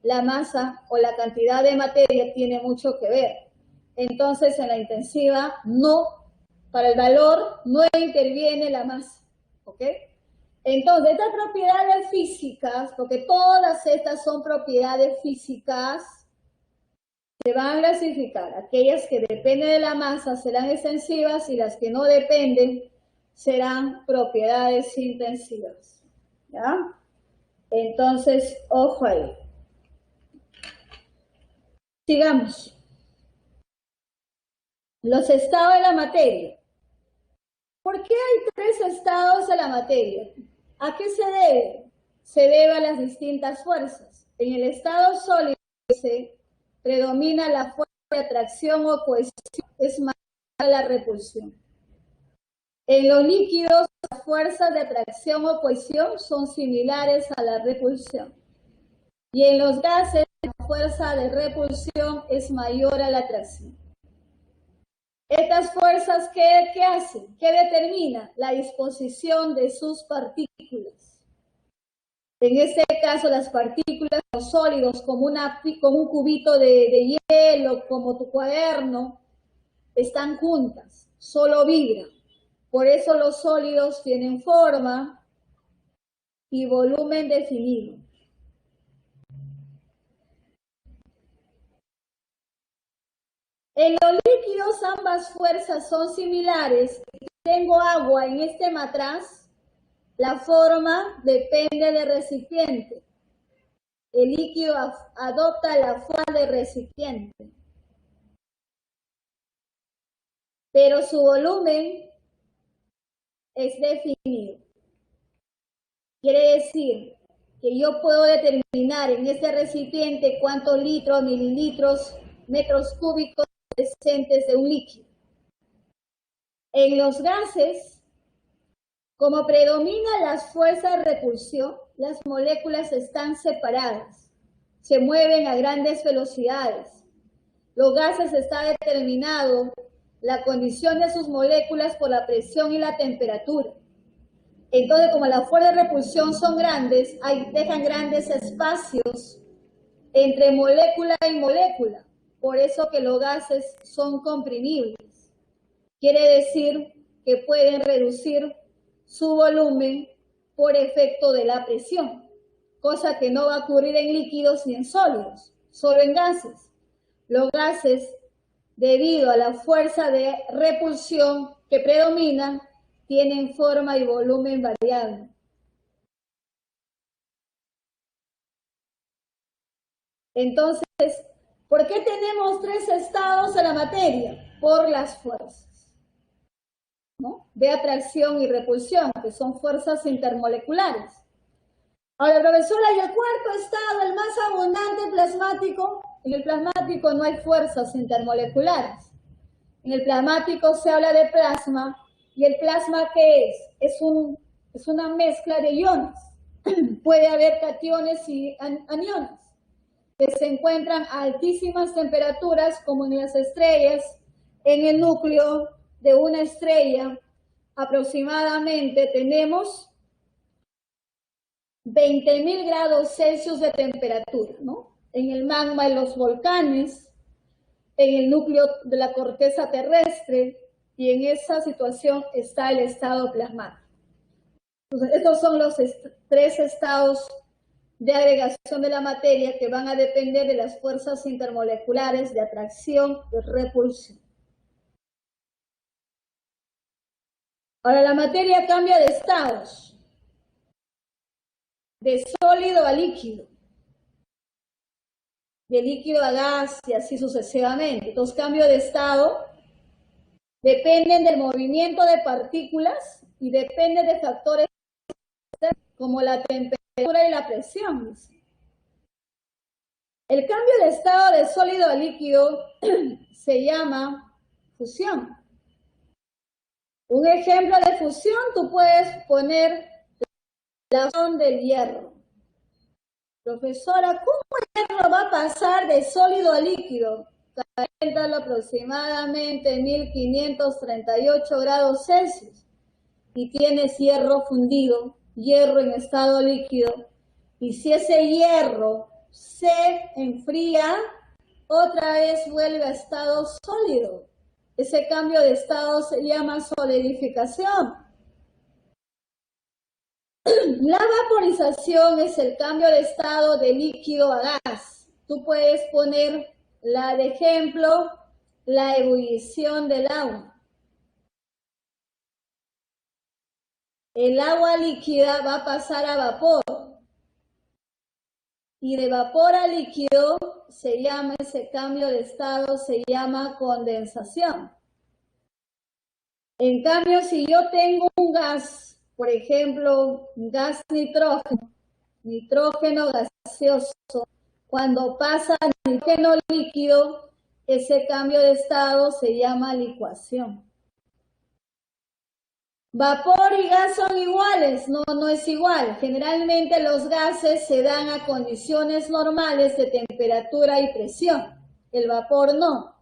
La masa o la cantidad de materia tiene mucho que ver. Entonces, en la intensiva, no, para el valor no interviene la masa, ¿ok? Entonces, estas propiedades físicas, porque todas estas son propiedades físicas, se van a clasificar. Aquellas que dependen de la masa serán extensivas y las que no dependen serán propiedades intensivas, ¿ya? Entonces, ojo ahí. Sigamos. Los estados de la materia. ¿Por qué hay 3 estados de la materia? ¿A qué se debe? Se debe a las distintas fuerzas. En el estado sólido predomina la fuerza de atracción o cohesión, es más la repulsión. En los líquidos, las fuerzas de atracción o cohesión son similares a la repulsión. Y en los gases, las fuerza de repulsión es mayor a la atracción. Estas fuerzas, ¿qué hacen? ¿Qué determina? La disposición de sus partículas. En este caso, las partículas, los sólidos, como un cubito de hielo, como tu cuaderno, están juntas, solo vibran. Por eso los sólidos tienen forma y volumen definido. En los líquidos ambas fuerzas son similares. Si tengo agua en este matraz, la forma depende del recipiente. El líquido adopta la forma del recipiente, pero su volumen es definido. Quiere decir que yo puedo determinar en este recipiente cuántos litros, mililitros, metros cúbicos presentes de un líquido. En los gases, como predomina las fuerzas de repulsión, las moléculas están separadas, se mueven a grandes velocidades. Los gases está determinado la condición de sus moléculas por la presión y la temperatura. Entonces, como las fuerzas de repulsión son grandes, dejan grandes espacios entre molécula y molécula. Por eso que los gases son comprimibles. Quiere decir que pueden reducir su volumen por efecto de la presión, cosa que no va a ocurrir en líquidos ni en sólidos, solo en gases. Los gases, debido a la fuerza de repulsión que predomina, tienen forma y volumen variable. Entonces, ¿por qué tenemos tres estados de la materia? Por las fuerzas, ¿no?, de atracción y repulsión, que son fuerzas intermoleculares. Ahora, profesora, ¿y el cuarto estado, el más abundante, plasmático? En el plasmático no hay fuerzas intermoleculares. En el plasmático se habla de plasma, y el plasma, ¿qué es? Es una mezcla de iones. Puede haber cationes y aniones, que se encuentran a altísimas temperaturas, como en las estrellas. En el núcleo de una estrella aproximadamente tenemos 20.000 grados Celsius de temperatura, ¿no? En el magma de los volcanes, en el núcleo de la corteza terrestre, y en esa situación está el estado plasmático. Entonces, estos son los tres estados de agregación de la materia que van a depender de las fuerzas intermoleculares de atracción y repulsión. Ahora, la materia cambia de estados, de sólido a líquido, de líquido a gas y así sucesivamente. Estos cambios de estado dependen del movimiento de partículas y dependen de factores como la temperatura y la presión. El cambio de estado de sólido a líquido se llama fusión. Un ejemplo de fusión, tú puedes poner la fusión del hierro. Profesora, ¿cómo el hierro va a pasar de sólido a líquido? Calentarlo aproximadamente 1538 grados Celsius y tienes hierro fundido, hierro en estado líquido. Y si ese hierro se enfría, otra vez vuelve a estado sólido. Ese cambio de estado se llama solidificación. La vaporización es el cambio de estado de líquido a gas. Tú puedes poner de ejemplo la ebullición del agua. El agua líquida va a pasar a vapor. Y de vapor a líquido se llama ese cambio de estado, se llama condensación. En cambio, si yo tengo un gas, por ejemplo, gas nitrógeno gaseoso, cuando pasa a nitrógeno líquido, ese cambio de estado se llama licuación. ¿Vapor y gas son iguales? No, no es igual. Generalmente los gases se dan a condiciones normales de temperatura y presión. El vapor no.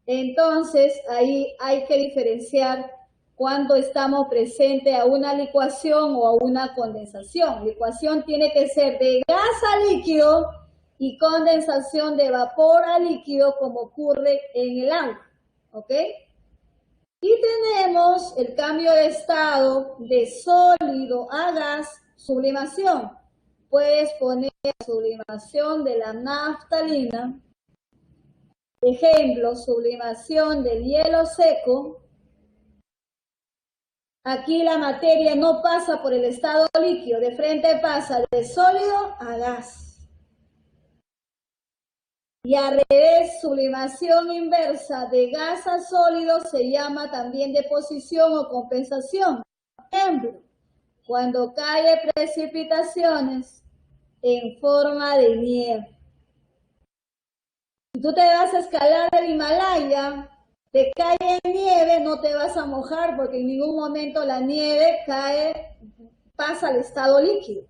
Entonces, ahí hay que diferenciar cuando estamos presentes a una licuación o a una condensación. Licuación tiene que ser de gas a líquido y condensación de vapor a líquido, como ocurre en el agua. ¿Ok? Y tenemos el cambio de estado de sólido a gas, sublimación. Puedes poner sublimación de la naftalina. Ejemplo, sublimación del hielo seco. Aquí la materia no pasa por el estado líquido, de frente pasa de sólido a gas. Y al revés, sublimación inversa de gas a sólido se llama también deposición o compensación. Por ejemplo, cuando cae precipitaciones en forma de nieve. Si tú te vas a escalar el Himalaya, te cae nieve, no te vas a mojar porque en ningún momento la nieve pasa al estado líquido.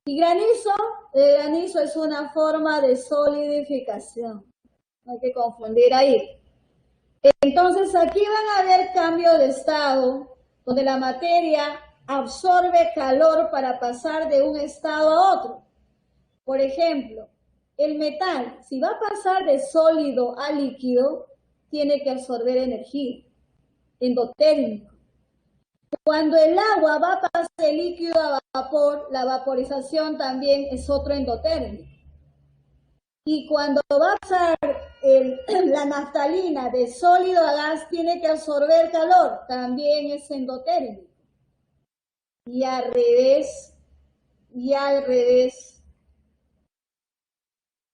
Y granizo, el granizo es una forma de solidificación. No hay que confundir ahí. Entonces aquí van a ver cambio de estado, donde la materia absorbe calor para pasar de un estado a otro. Por ejemplo, el metal, si va a pasar de sólido a líquido, tiene que absorber energía, endotérmico. Cuando el agua va a pasar de líquido a vapor, la vaporización también es otro endotérmico. Y cuando va a pasar la naftalina de sólido a gas, tiene que absorber calor, también es endotérmico. Y al revés,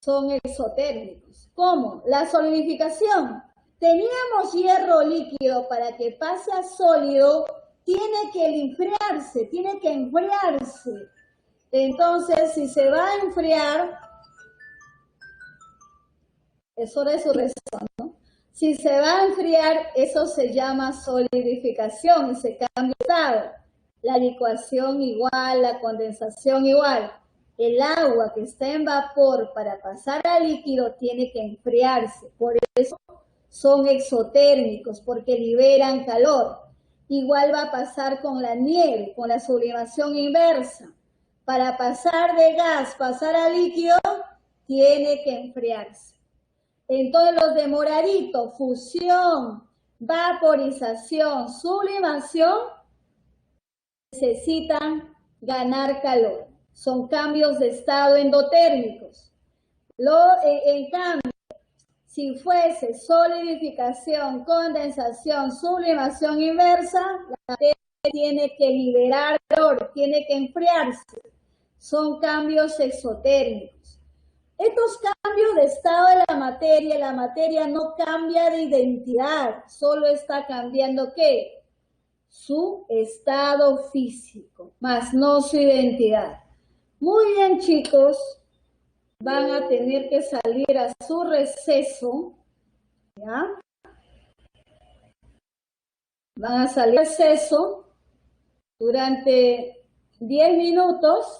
son exotérmicos. ¿Cómo? La solidificación. Teníamos hierro líquido, para que pase a sólido, tiene que enfriarse. Entonces, si se va a enfriar, es hora de su rezo, ¿no? Si se va a enfriar, eso se llama solidificación y se cambia de estado. La licuación igual, la condensación igual. El agua que está en vapor para pasar a líquido tiene que enfriarse. Por eso son exotérmicos, porque liberan calor. Igual va a pasar con la nieve, con la sublimación inversa. Para pasar de gas, pasar a líquido, tiene que enfriarse. Entonces los de moradito, fusión, vaporización, sublimación, necesitan ganar calor. Son cambios de estado endotérmicos. En cambio, si fuese solidificación, condensación, sublimación inversa, la materia tiene que liberar calor, tiene que enfriarse. Son cambios exotérmicos. Estos cambios de estado de la materia no cambia de identidad, solo está cambiando ¿qué? Su estado físico, más no su identidad. Muy bien, chicos, van a tener que salir a su receso, ¿ya? Van a salir a receso durante 10 minutos.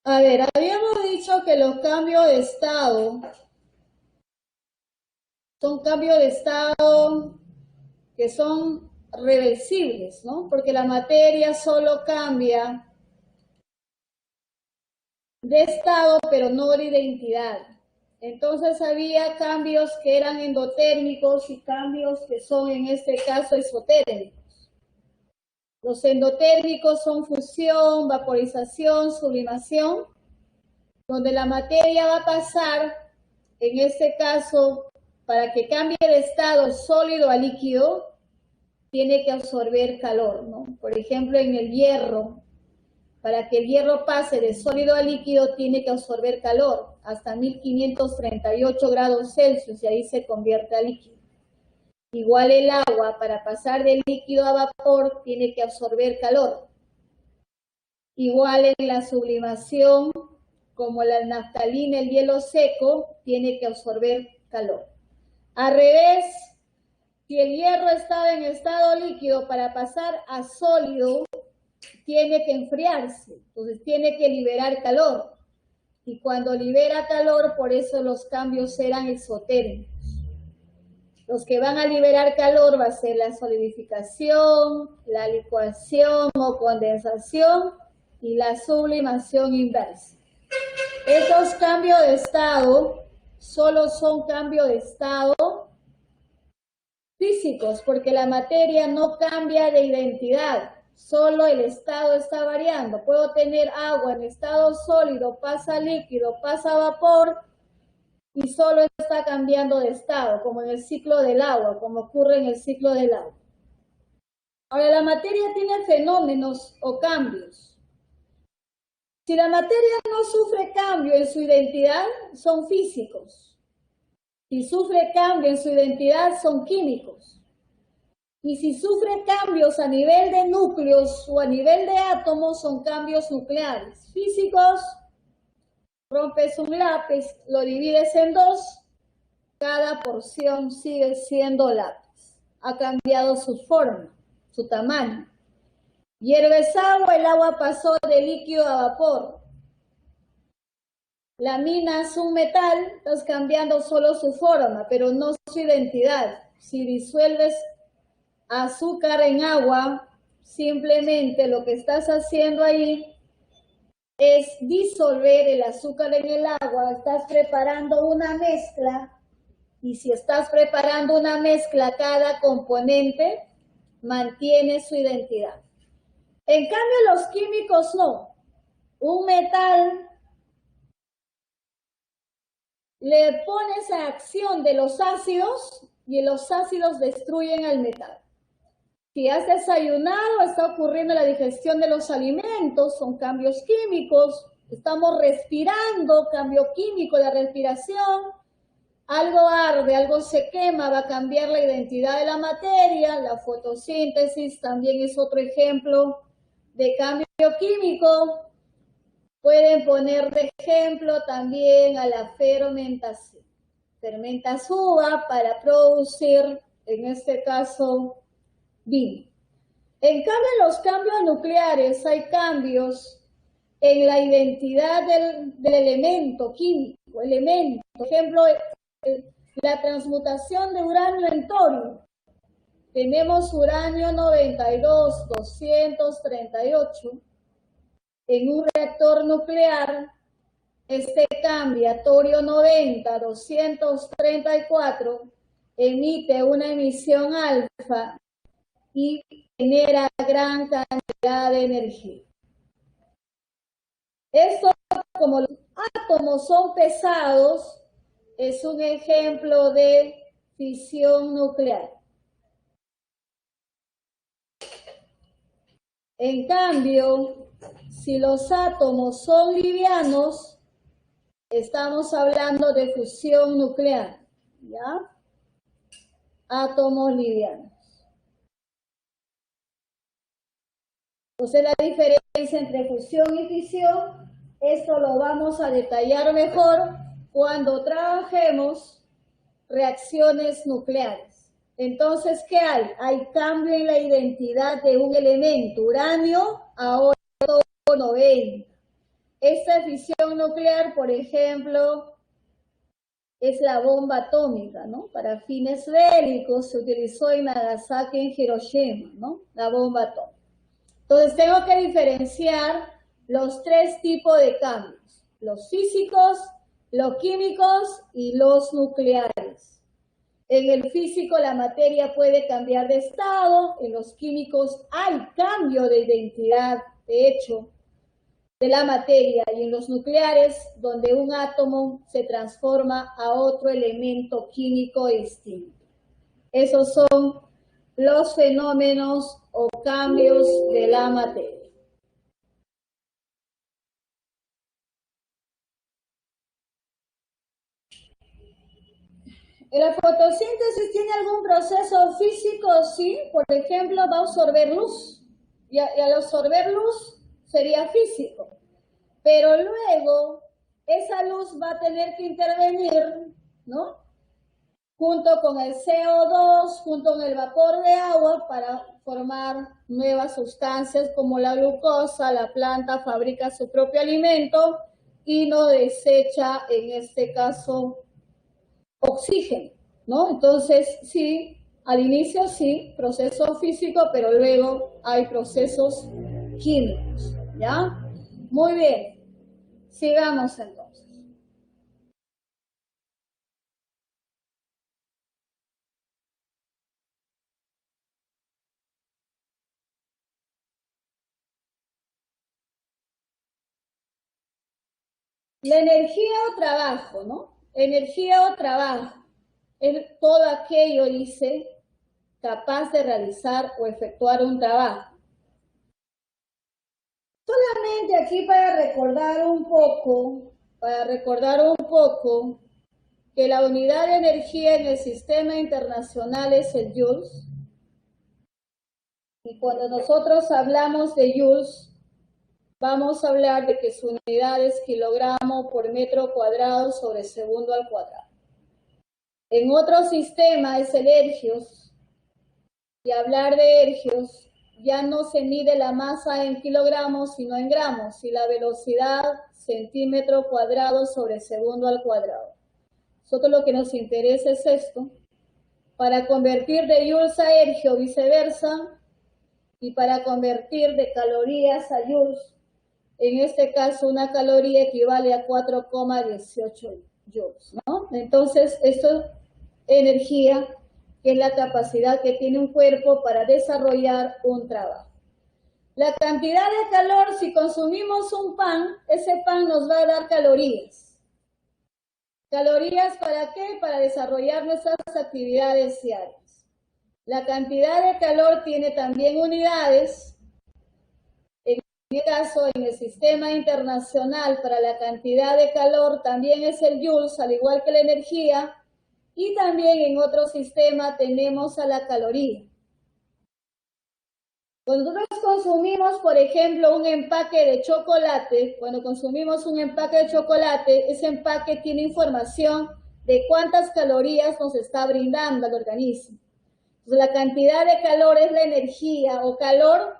A ver, habíamos dicho que los cambios de estado son cambios de estado que son reversibles, ¿no? Porque la materia solo cambia de estado, pero no de identidad. Entonces había cambios que eran endotérmicos y cambios que son en este caso exotérmicos. Los endotérmicos son fusión, vaporización, sublimación, donde la materia va a pasar, en este caso, para que cambie de estado sólido a líquido, tiene que absorber calor, ¿no? Por ejemplo, en el hierro, para que el hierro pase de sólido a líquido, tiene que absorber calor, hasta 1538 grados Celsius, y ahí se convierte a líquido. Igual el agua, para pasar del líquido a vapor, tiene que absorber calor. Igual en la sublimación, como la naftalina, el hielo seco, tiene que absorber calor. Al revés, si el hierro estaba en estado líquido, para pasar a sólido, tiene que enfriarse, entonces tiene que liberar calor. Y cuando libera calor, por eso los cambios eran exotérmicos. Los que van a liberar calor va a ser la solidificación, la licuación o condensación y la sublimación inversa. Estos cambios de estado solo son cambios de estado físicos, porque la materia no cambia de identidad, solo el estado está variando. Puedo tener agua en estado sólido, pasa a líquido, pasa a vapor, y solo está cambiando de estado, como en el ciclo del agua, como ocurre en el ciclo del agua. Ahora, la materia tiene fenómenos o cambios. Si la materia no sufre cambio en su identidad, son físicos. Si sufre cambio en su identidad, son químicos. Y si sufre cambios a nivel de núcleos o a nivel de átomos, son cambios nucleares. Físicos, rompes un lápiz, lo divides en dos, cada porción sigue siendo lápiz. Ha cambiado su forma, su tamaño. Hierves agua, el agua pasó de líquido a vapor. Laminas un metal, estás cambiando solo su forma, pero no su identidad. Si disuelves azúcar en agua, simplemente lo que estás haciendo ahí es disolver el azúcar en el agua, estás preparando una mezcla, y si estás preparando una mezcla, cada componente mantiene su identidad. En cambio, los químicos no. Un metal, le pones a acción de los ácidos y los ácidos destruyen al metal. Si has desayunado, está ocurriendo la digestión de los alimentos, son cambios químicos, estamos respirando, cambio químico, la respiración, algo arde, algo se quema, va a cambiar la identidad de la materia, la fotosíntesis también es otro ejemplo de cambio químico. Pueden poner de ejemplo también a la fermentación. Fermentas uva para producir, en este caso, vino. En cambio, en los cambios nucleares hay cambios en la identidad del elemento químico, Por ejemplo, la transmutación de uranio en torio. Tenemos uranio 92, 238. En un reactor nuclear, este cambia torio 90, 234, emite una emisión alfa y genera gran cantidad de energía. Esto, como los átomos son pesados, es un ejemplo de fisión nuclear. En cambio, si los átomos son livianos, estamos hablando de fusión nuclear, ¿ya? Átomos livianos. Entonces, la diferencia entre fusión y fisión, esto lo vamos a detallar mejor cuando trabajemos reacciones nucleares. Entonces, ¿qué hay? Hay cambio en la identidad de un elemento, uranio a 90. Esta fisión nuclear, por ejemplo, es la bomba atómica, ¿no? Para fines bélicos se utilizó en Nagasaki, en Hiroshima, ¿no? La bomba atómica. Entonces, tengo que diferenciar los tres tipos de cambios: los físicos, los químicos y los nucleares. En el físico la materia puede cambiar de estado, en los químicos hay cambio de identidad, de hecho, de la materia, y en los nucleares, donde un átomo se transforma a otro elemento químico distinto. Esos son los fenómenos o cambios de la materia. ¿La fotosíntesis tiene algún proceso físico? Sí, por ejemplo, va a absorber luz. Y al absorber luz sería físico. Pero luego esa luz va a tener que intervenir, ¿no? Junto con el CO2, junto con el vapor de agua para formar nuevas sustancias como la glucosa. La planta fabrica su propio alimento y no desecha, en este caso, oxígeno, ¿no? Entonces, sí, al inicio sí, proceso físico, pero luego hay procesos químicos, ¿ya? Muy bien, sigamos entonces. La energía o trabajo, ¿no? Energía o trabajo. Es todo aquello, dice, capaz de realizar o efectuar un trabajo. Solamente aquí para recordar un poco, que la unidad de energía en el sistema internacional es el joules. Y cuando nosotros hablamos de joules, vamos a hablar de que su unidad es kilogramo por metro cuadrado sobre segundo al cuadrado. En otro sistema es el ergios, y hablar de ergios ya no se mide la masa en kilogramos, sino en gramos, y la velocidad centímetro cuadrado sobre segundo al cuadrado. Nosotros lo que nos interesa es esto, para convertir de joules a ergio o viceversa, y para convertir de calorías a joules. En este caso, una caloría equivale a 4,18 joules, ¿no? Entonces, esto es energía, que es la capacidad que tiene un cuerpo para desarrollar un trabajo. La cantidad de calor, si consumimos un pan, ese pan nos va a dar calorías. ¿Calorías para qué? Para desarrollar nuestras actividades diarias. La cantidad de calor tiene también unidades. En este caso, en el sistema internacional, para la cantidad de calor también es el joules, al igual que la energía, y también en otro sistema tenemos a la caloría. Cuando nosotros consumimos, por ejemplo, un empaque de chocolate, ese empaque tiene información de cuántas calorías nos está brindando al organismo. Entonces, la cantidad de calor es la energía o calor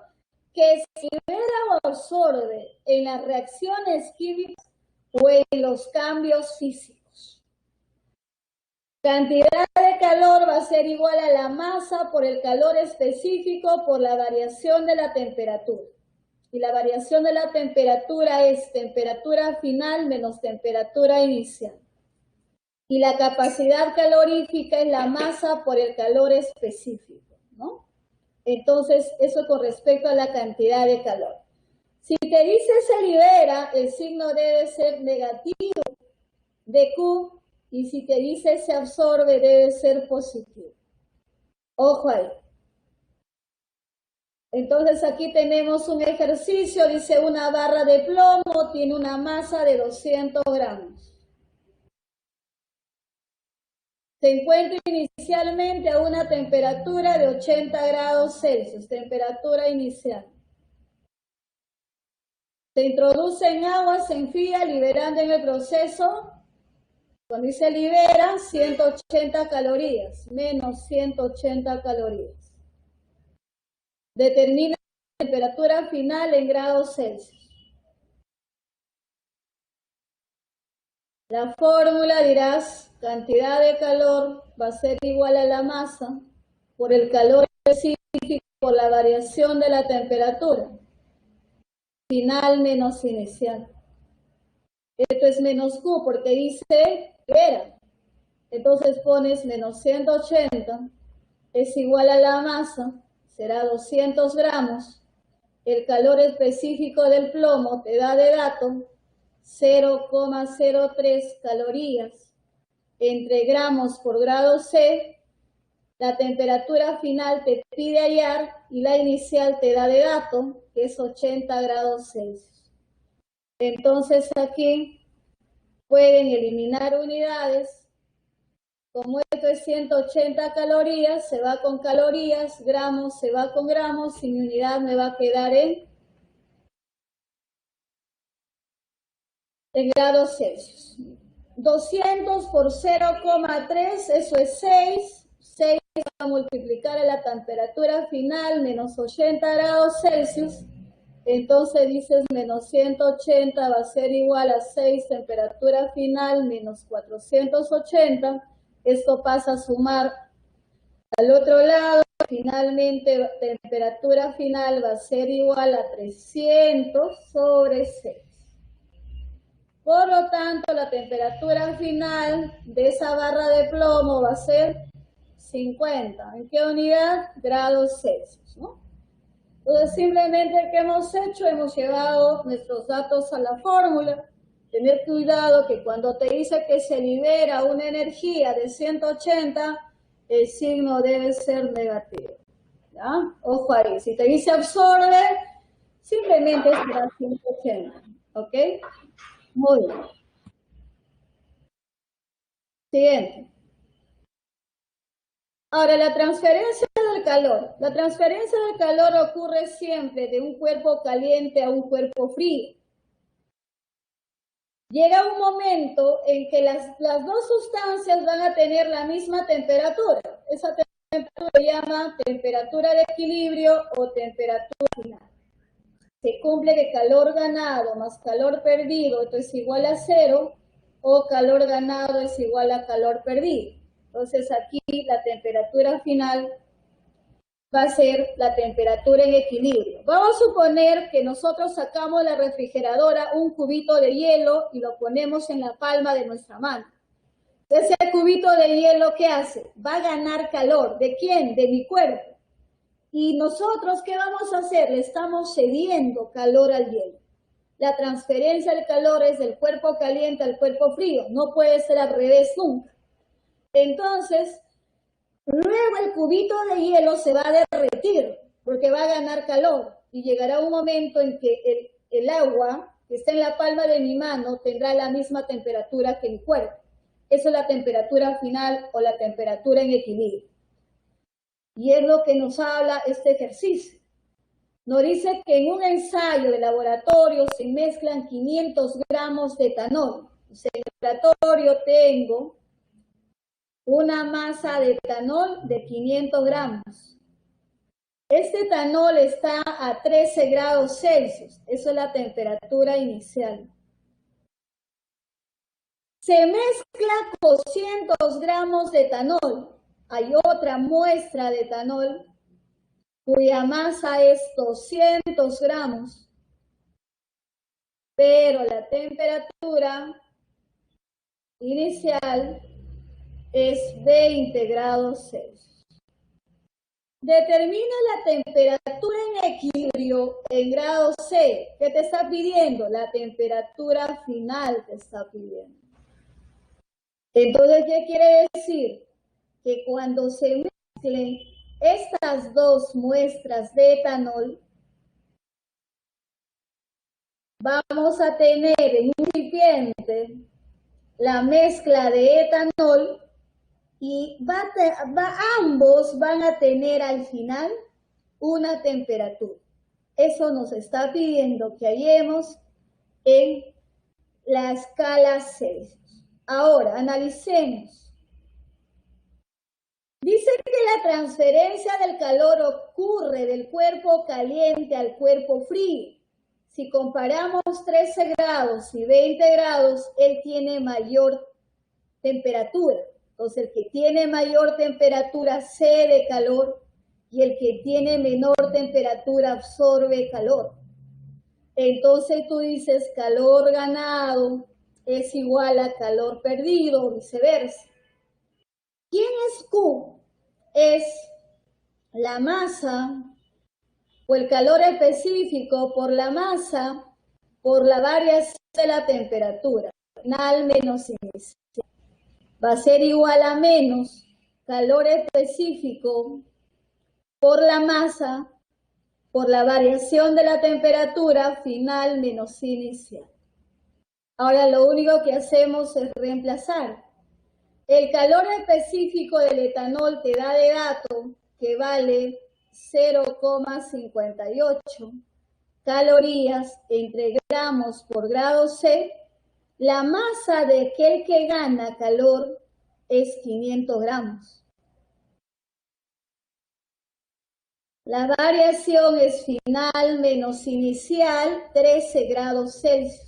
que se libera o absorbe en las reacciones químicas o en los cambios físicos. Cantidad de calor va a ser igual a la masa por el calor específico por la variación de la temperatura. Y la variación de la temperatura es temperatura final menos temperatura inicial. Y la capacidad calorífica es la masa por el calor específico, ¿no? Entonces, eso con respecto a la cantidad de calor. Si te dice se libera, el signo debe ser negativo de Q, y si te dice se absorbe, debe ser positivo. Ojo ahí. Entonces, aquí tenemos un ejercicio, dice una barra de plomo, tiene una masa de 200 gramos. Se encuentra inicialmente a una temperatura de 80 grados Celsius, temperatura inicial. Se introduce en agua, se enfría, liberando en el proceso, cuando dice libera, 180 calorías, menos 180 calorías. Determina la temperatura final en grados Celsius. La fórmula dirás, cantidad de calor va a ser igual a la masa por el calor específico por la variación de la temperatura. Final menos inicial. Esto es menos Q porque dice que era. Entonces pones menos 180 es igual a la masa, será 200 gramos. El calor específico del plomo te da de dato 0,03 calorías entre gramos por grado C. La temperatura final te pide hallar y la inicial te da de dato, que es 80 grados Celsius. Entonces aquí pueden eliminar unidades. Como esto es 180 calorías, se va con calorías, gramos se va con gramos, y mi unidad me va a quedar en grados Celsius. 200 por 0,3, eso es 6. 6 va a multiplicar a la temperatura final, menos 80 grados Celsius. Entonces dices menos 180 va a ser igual a 6, temperatura final, menos 480. Esto pasa a sumar al otro lado. Finalmente, temperatura final va a ser igual a 300 sobre 6. Por lo tanto, la temperatura final de esa barra de plomo va a ser 50. ¿En qué unidad? Grados Celsius, ¿no? Entonces, simplemente, ¿qué hemos hecho? Hemos llevado nuestros datos a la fórmula. Tener cuidado que cuando te dice que se libera una energía de 180, el signo debe ser negativo. ¿Ya? Ojo ahí. Si te dice absorbe, simplemente será 180. ¿Ok? Muy bien. Siguiente. Ahora, la transferencia del calor. La transferencia del calor ocurre siempre de un cuerpo caliente a un cuerpo frío. Llega un momento en que las dos sustancias van a tener la misma temperatura. Esa temperatura se llama temperatura de equilibrio o temperatura final. Se cumple que calor ganado más calor perdido, esto es igual a 0, o calor ganado es igual a calor perdido. Entonces aquí la temperatura final va a ser la temperatura en equilibrio. Vamos a suponer que nosotros sacamos de la refrigeradora un cubito de hielo y lo ponemos en la palma de nuestra mano. Ese cubito de hielo, ¿qué hace? Va a ganar calor. ¿De quién? De mi cuerpo. Y nosotros, ¿qué vamos a hacer? Le estamos cediendo calor al hielo. La transferencia del calor es del cuerpo caliente al cuerpo frío. No puede ser al revés nunca. Entonces, luego el cubito de hielo se va a derretir porque va a ganar calor y llegará un momento en que el agua que está en la palma de mi mano tendrá la misma temperatura que mi cuerpo. Eso es la temperatura final o la temperatura en equilibrio. Y es lo que nos habla este ejercicio. Nos dice que en un ensayo de laboratorio se mezclan 500 gramos de etanol. En el laboratorio tengo una masa de etanol de 500 gramos. Este etanol está a 13 grados Celsius. Eso es la temperatura inicial. Se mezcla 200 gramos de etanol. Hay otra muestra de etanol cuya masa es 200 gramos. Pero la temperatura inicial es 20 grados Celsius. Determina la temperatura en equilibrio en grado C. ¿Qué te está pidiendo? La temperatura final te está pidiendo. Entonces, ¿qué quiere decir? Que cuando se mezclen estas dos muestras de etanol, vamos a tener en un recipiente la mezcla de etanol y ambos van a tener al final una temperatura. Eso nos está pidiendo que hallemos en la escala Celsius. Ahora, analicemos. Dice que la transferencia del calor ocurre del cuerpo caliente al cuerpo frío. Si comparamos 13 grados y 20 grados, él tiene mayor temperatura. Entonces, el que tiene mayor temperatura cede calor y el que tiene menor temperatura absorbe calor. Entonces, tú dices calor ganado es igual a calor perdido o viceversa. ¿Quién es Q? Es la masa o el calor específico por la masa por la variación de la temperatura final menos inicial. Va a ser igual a menos calor específico por la masa por la variación de la temperatura final menos inicial. Ahora lo único que hacemos es reemplazar. El calor específico del etanol te da de dato que vale 0,58 calorías entre gramos por grado C. La masa de aquel que gana calor es 500 gramos. La variación es final menos inicial, 13 grados Celsius.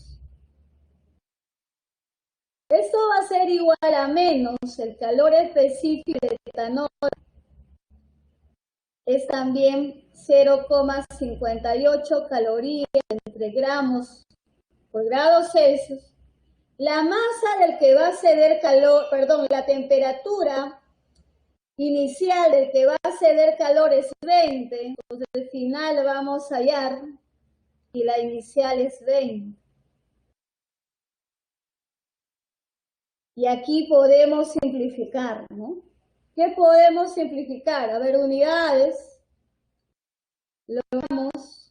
Esto va a ser igual a menos el calor específico del etanol. Es también 0,58 calorías entre gramos por grado Celsius. La masa del que va a ceder calor, la temperatura inicial del que va a ceder calor es 20, entonces al final vamos a hallar y la inicial es 20. Y aquí podemos simplificar, ¿no? ¿Qué podemos simplificar? A ver, unidades. Lo vamos.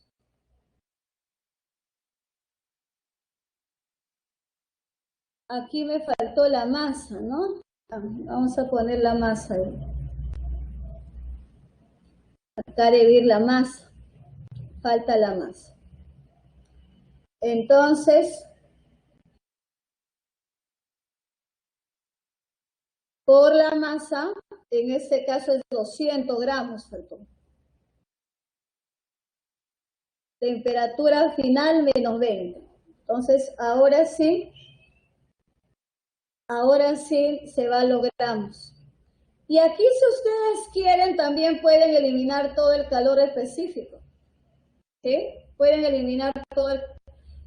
Aquí me faltó la masa, ¿no? Vamos a poner la masa ahí. Acá debe ir la masa. Falta la masa. Entonces, por la masa, en este caso es 200 gramos, faltó. Temperatura final menos 20. Entonces, ahora sí se va a logramos. Y aquí, si ustedes quieren, también pueden eliminar todo el calor específico. ¿Sí? Pueden eliminar todo el...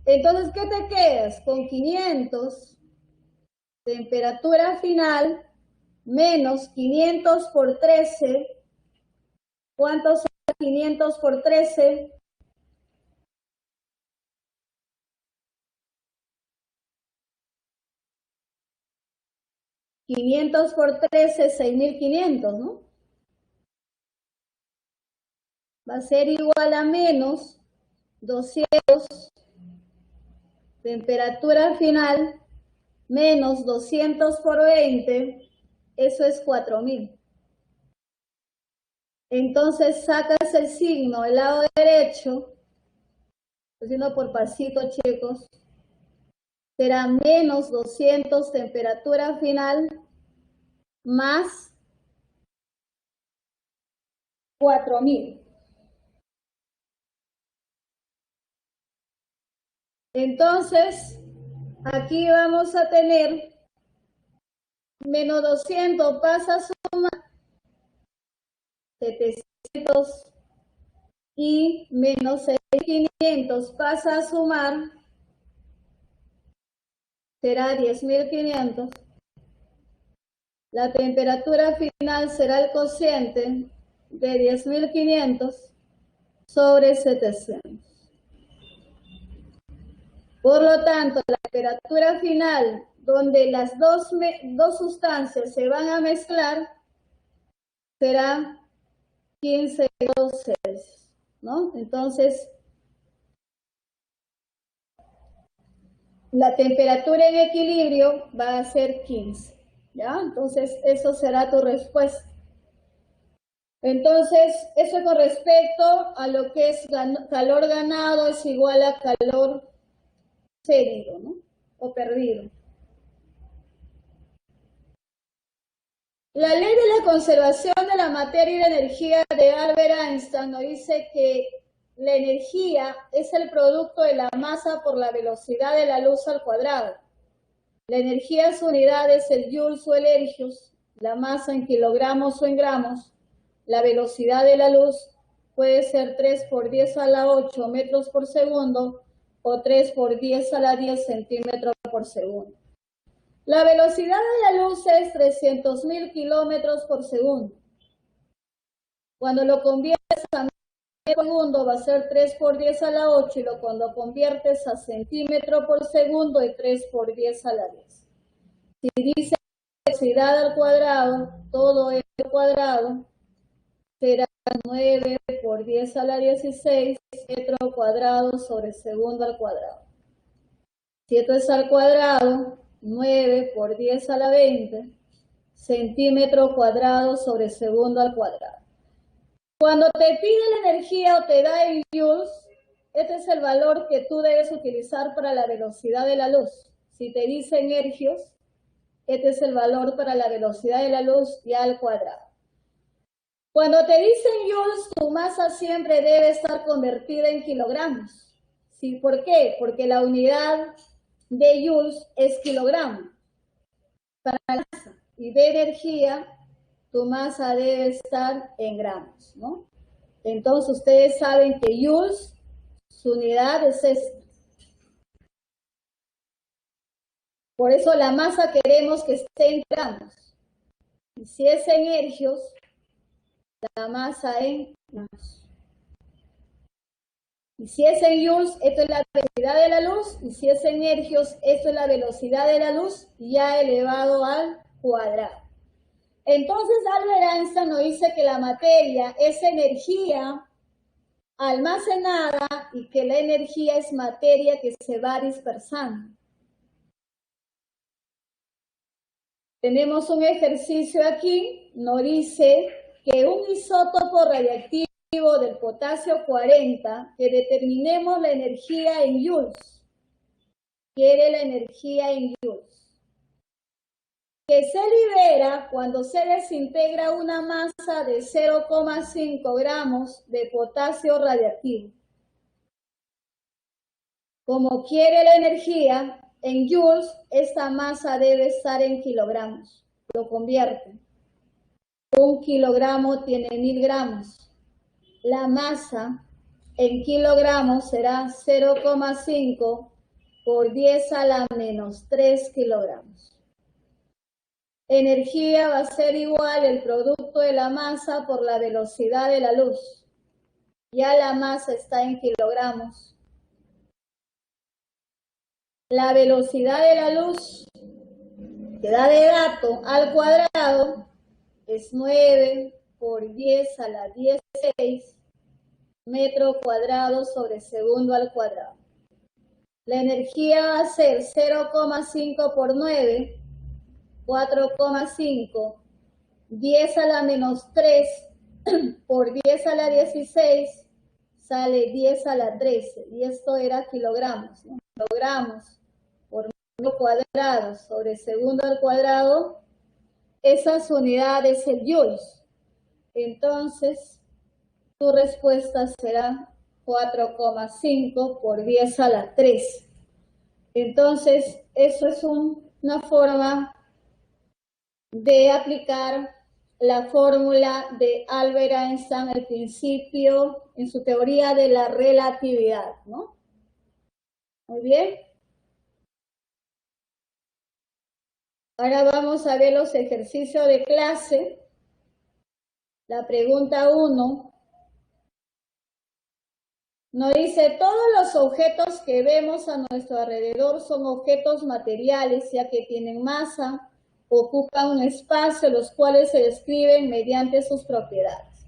Entonces, ¿qué te quedas? Con 500, temperatura final, menos 500 por 13. ¿Cuánto son 500 por 13? ¿500 por 13? 6.500, ¿no? Va a ser igual a menos 200, temperatura final, menos 200 por 20, eso es 4.000. Entonces sacas el signo del lado derecho, haciendo por pasito, chicos, será menos 200 temperatura final más 4.000. Entonces, aquí vamos a tener menos 200 pasa a sumar 700 y menos 6.500 pasa a sumar, será 10.500. La temperatura final será el cociente de 10.500 sobre 700. Por lo tanto, la temperatura final, donde las dos sustancias se van a mezclar, será 15 grados Celsius, ¿no? Entonces, la temperatura en equilibrio va a ser 15, ¿ya? Entonces, eso será tu respuesta. Entonces, eso con respecto a lo que es calor ganado es igual a calor cedido, ¿no? O perdido. La ley de la conservación de la materia y la energía de Albert Einstein nos dice que la energía es el producto de la masa por la velocidad de la luz al cuadrado. La energía su unidad es el joules o el ergius, la masa en kilogramos o en gramos. La velocidad de la luz puede ser 3 por 10 a la 8 metros por segundo o 3 por 10 a la 10 centímetros por segundo. La velocidad de la luz es 300.000 kilómetros por segundo. Cuando lo conviertes a metro por segundo va a ser 3 por 10 a la 8 y cuando conviertes a centímetro por segundo es 3 por 10 a la 10. Si dice velocidad al cuadrado, todo es al cuadrado, será 9 por 10 a la 16 metro cuadrado sobre segundo al cuadrado. Si esto es al cuadrado, 9 por 10 a la 20 centímetro cuadrado sobre segundo al cuadrado. Cuando te pide la energía o te da en joules, este es el valor que tú debes utilizar para la velocidad de la luz. Si te dice en hercios, este es el valor para la velocidad de la luz ya al cuadrado. Cuando te dicen joules, tu masa siempre debe estar convertida en kilogramos. ¿Sí? ¿Por qué? Porque la unidad de joules es kilogramo para la masa. Y de energía, tu masa debe estar en gramos, ¿no? Entonces, ustedes saben que joules, su unidad es esta. Por eso la masa queremos que esté en gramos. Y si es en hercios, la masa en gramos. Y si es en joules, esto es la velocidad de la luz. Y si es en hercios, esto es la velocidad de la luz ya elevado al cuadrado. Entonces, Albert Einstein nos dice que la materia es energía almacenada y que la energía es materia que se va dispersando. Tenemos un ejercicio aquí, nos dice que un isótopo radiactivo del potasio 40, que determinemos la energía en joules. Quiere la energía en joules. Que se libera cuando se desintegra una masa de 0,5 gramos de potasio radiactivo. Como quiere la energía en joules, esta masa debe estar en kilogramos. Lo convierte. 1 kilogramo tiene 1000 gramos. La masa en kilogramos será 0,5 por 10 a la menos 3 kilogramos. Energía va a ser igual el producto de la masa por la velocidad de la luz. Ya la masa está en kilogramos. La velocidad de la luz que da de dato al cuadrado es 9 por 10 a la 16 metro cuadrado sobre segundo al cuadrado. La energía va a ser 0,5 por 9, 4,5, 10 a la menos 3 por 10 a la 16 sale 10 a la 13 y esto era kilogramos, ¿no? Kilogramos por metro cuadrado sobre segundo al cuadrado, esas unidades el joules. Entonces, tu respuesta será 4,5 por 10 a la 13. Entonces, eso es una forma de aplicar la fórmula de Albert Einstein al principio en su teoría de la relatividad, ¿no? Muy bien. Ahora vamos a ver los ejercicios de clase. La pregunta 1 nos dice, todos los objetos que vemos a nuestro alrededor son objetos materiales, ya que tienen masa, ocupan un espacio, los cuales se describen mediante sus propiedades.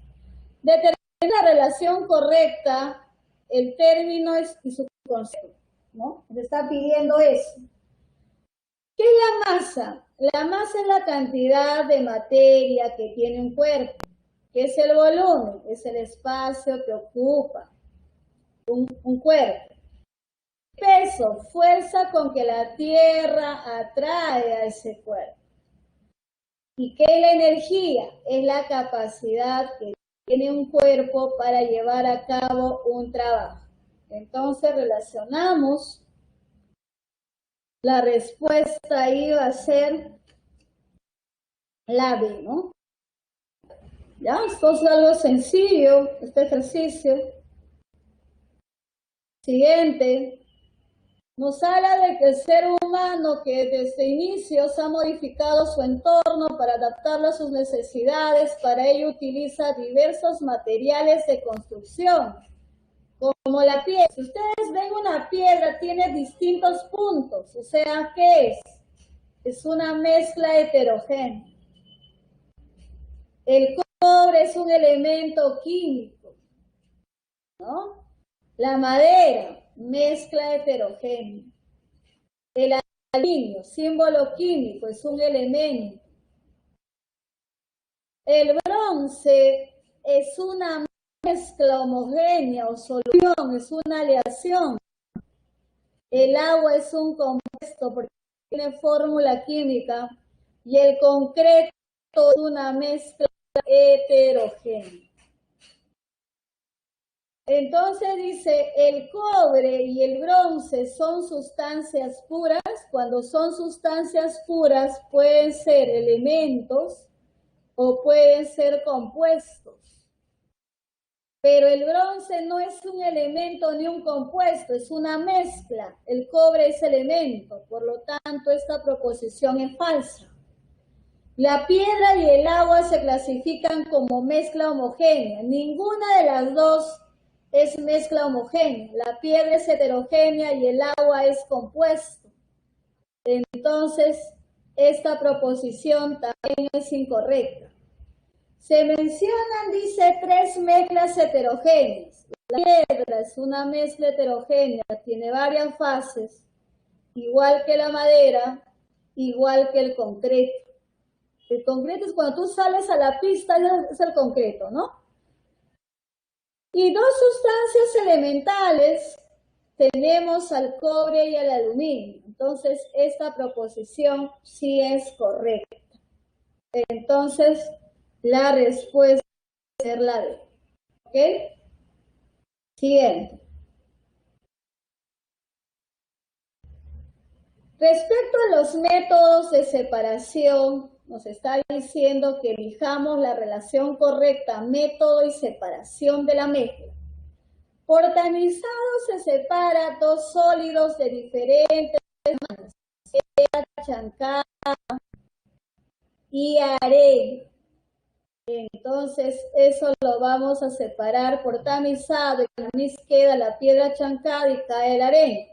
Determina la relación correcta, el término y su concepto, ¿no? Se está pidiendo eso. ¿Qué es la masa? La masa es la cantidad de materia que tiene un cuerpo. ¿Qué es el volumen? Es el espacio que ocupa un cuerpo. Peso, fuerza con que la Tierra atrae a ese cuerpo. ¿Y qué es la energía? Es la capacidad que tiene un cuerpo para llevar a cabo un trabajo. Entonces relacionamos, la respuesta ahí va a ser la B, ¿no? Ya, esto es algo sencillo, este ejercicio. Siguiente, nos habla de que el ser humano humano que desde inicios ha modificado su entorno para adaptarlo a sus necesidades, para ello utiliza diversos materiales de construcción, como la piedra. Si ustedes ven una piedra, tiene distintos puntos, o sea, ¿qué es? Es una mezcla heterogénea. El cobre es un elemento químico, ¿no? La madera, mezcla heterogénea. El aluminio, símbolo químico, es un elemento. El bronce es una mezcla homogénea o solución, es una aleación. El agua es un compuesto porque tiene fórmula química y el concreto es una mezcla heterogénea. Entonces dice, el cobre y el bronce son sustancias puras. Cuando son sustancias puras pueden ser elementos o pueden ser compuestos. Pero el bronce no es un elemento ni un compuesto, es una mezcla. El cobre es elemento, por lo tanto esta proposición es falsa. La piedra y el agua se clasifican como mezcla homogénea. Ninguna de las dos es mezcla homogénea. La piedra es heterogénea y el agua es compuesto. Entonces, esta proposición también es incorrecta. Se mencionan, dice, 3 mezclas heterogéneas. La piedra es una mezcla heterogénea, tiene varias fases, igual que la madera, igual que el concreto. El concreto es cuando tú sales a la pista, es el concreto, ¿no? Y 2 sustancias elementales, tenemos al cobre y al aluminio. Entonces, esta proposición sí es correcta. Entonces, la respuesta va a ser la D. ¿Ok? Siguiente. Respecto a los métodos de separación, nos está diciendo que elijamos la relación correcta, método y separación de la mezcla. Por tamizado se separa 2 sólidos de diferentes tamaños, piedra chancada y arena. Entonces, eso lo vamos a separar por tamizado, y también queda la piedra chancada y cae la arena.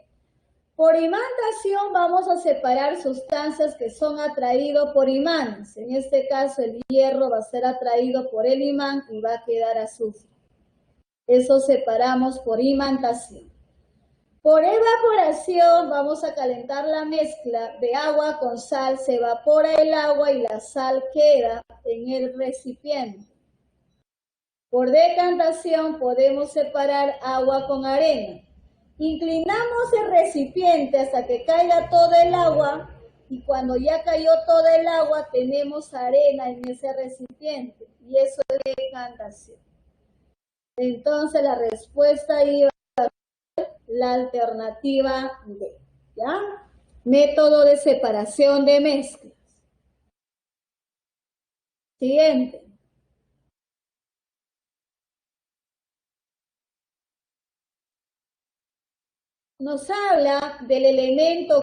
Por imantación vamos a separar sustancias que son atraídas por imanes. En este caso, el hierro va a ser atraído por el imán y va a quedar azufre. Eso separamos por imantación. Por evaporación vamos a calentar la mezcla de agua con sal, se evapora el agua y la sal queda en el recipiente. Por decantación podemos separar agua con arena. Inclinamos el recipiente hasta que caiga todo el agua y cuando ya cayó todo el agua tenemos arena en ese recipiente y eso es decantación. Entonces la respuesta iba a ser la alternativa D, ¿ya? Método de separación de mezclas. Siguiente. Nos habla del elemento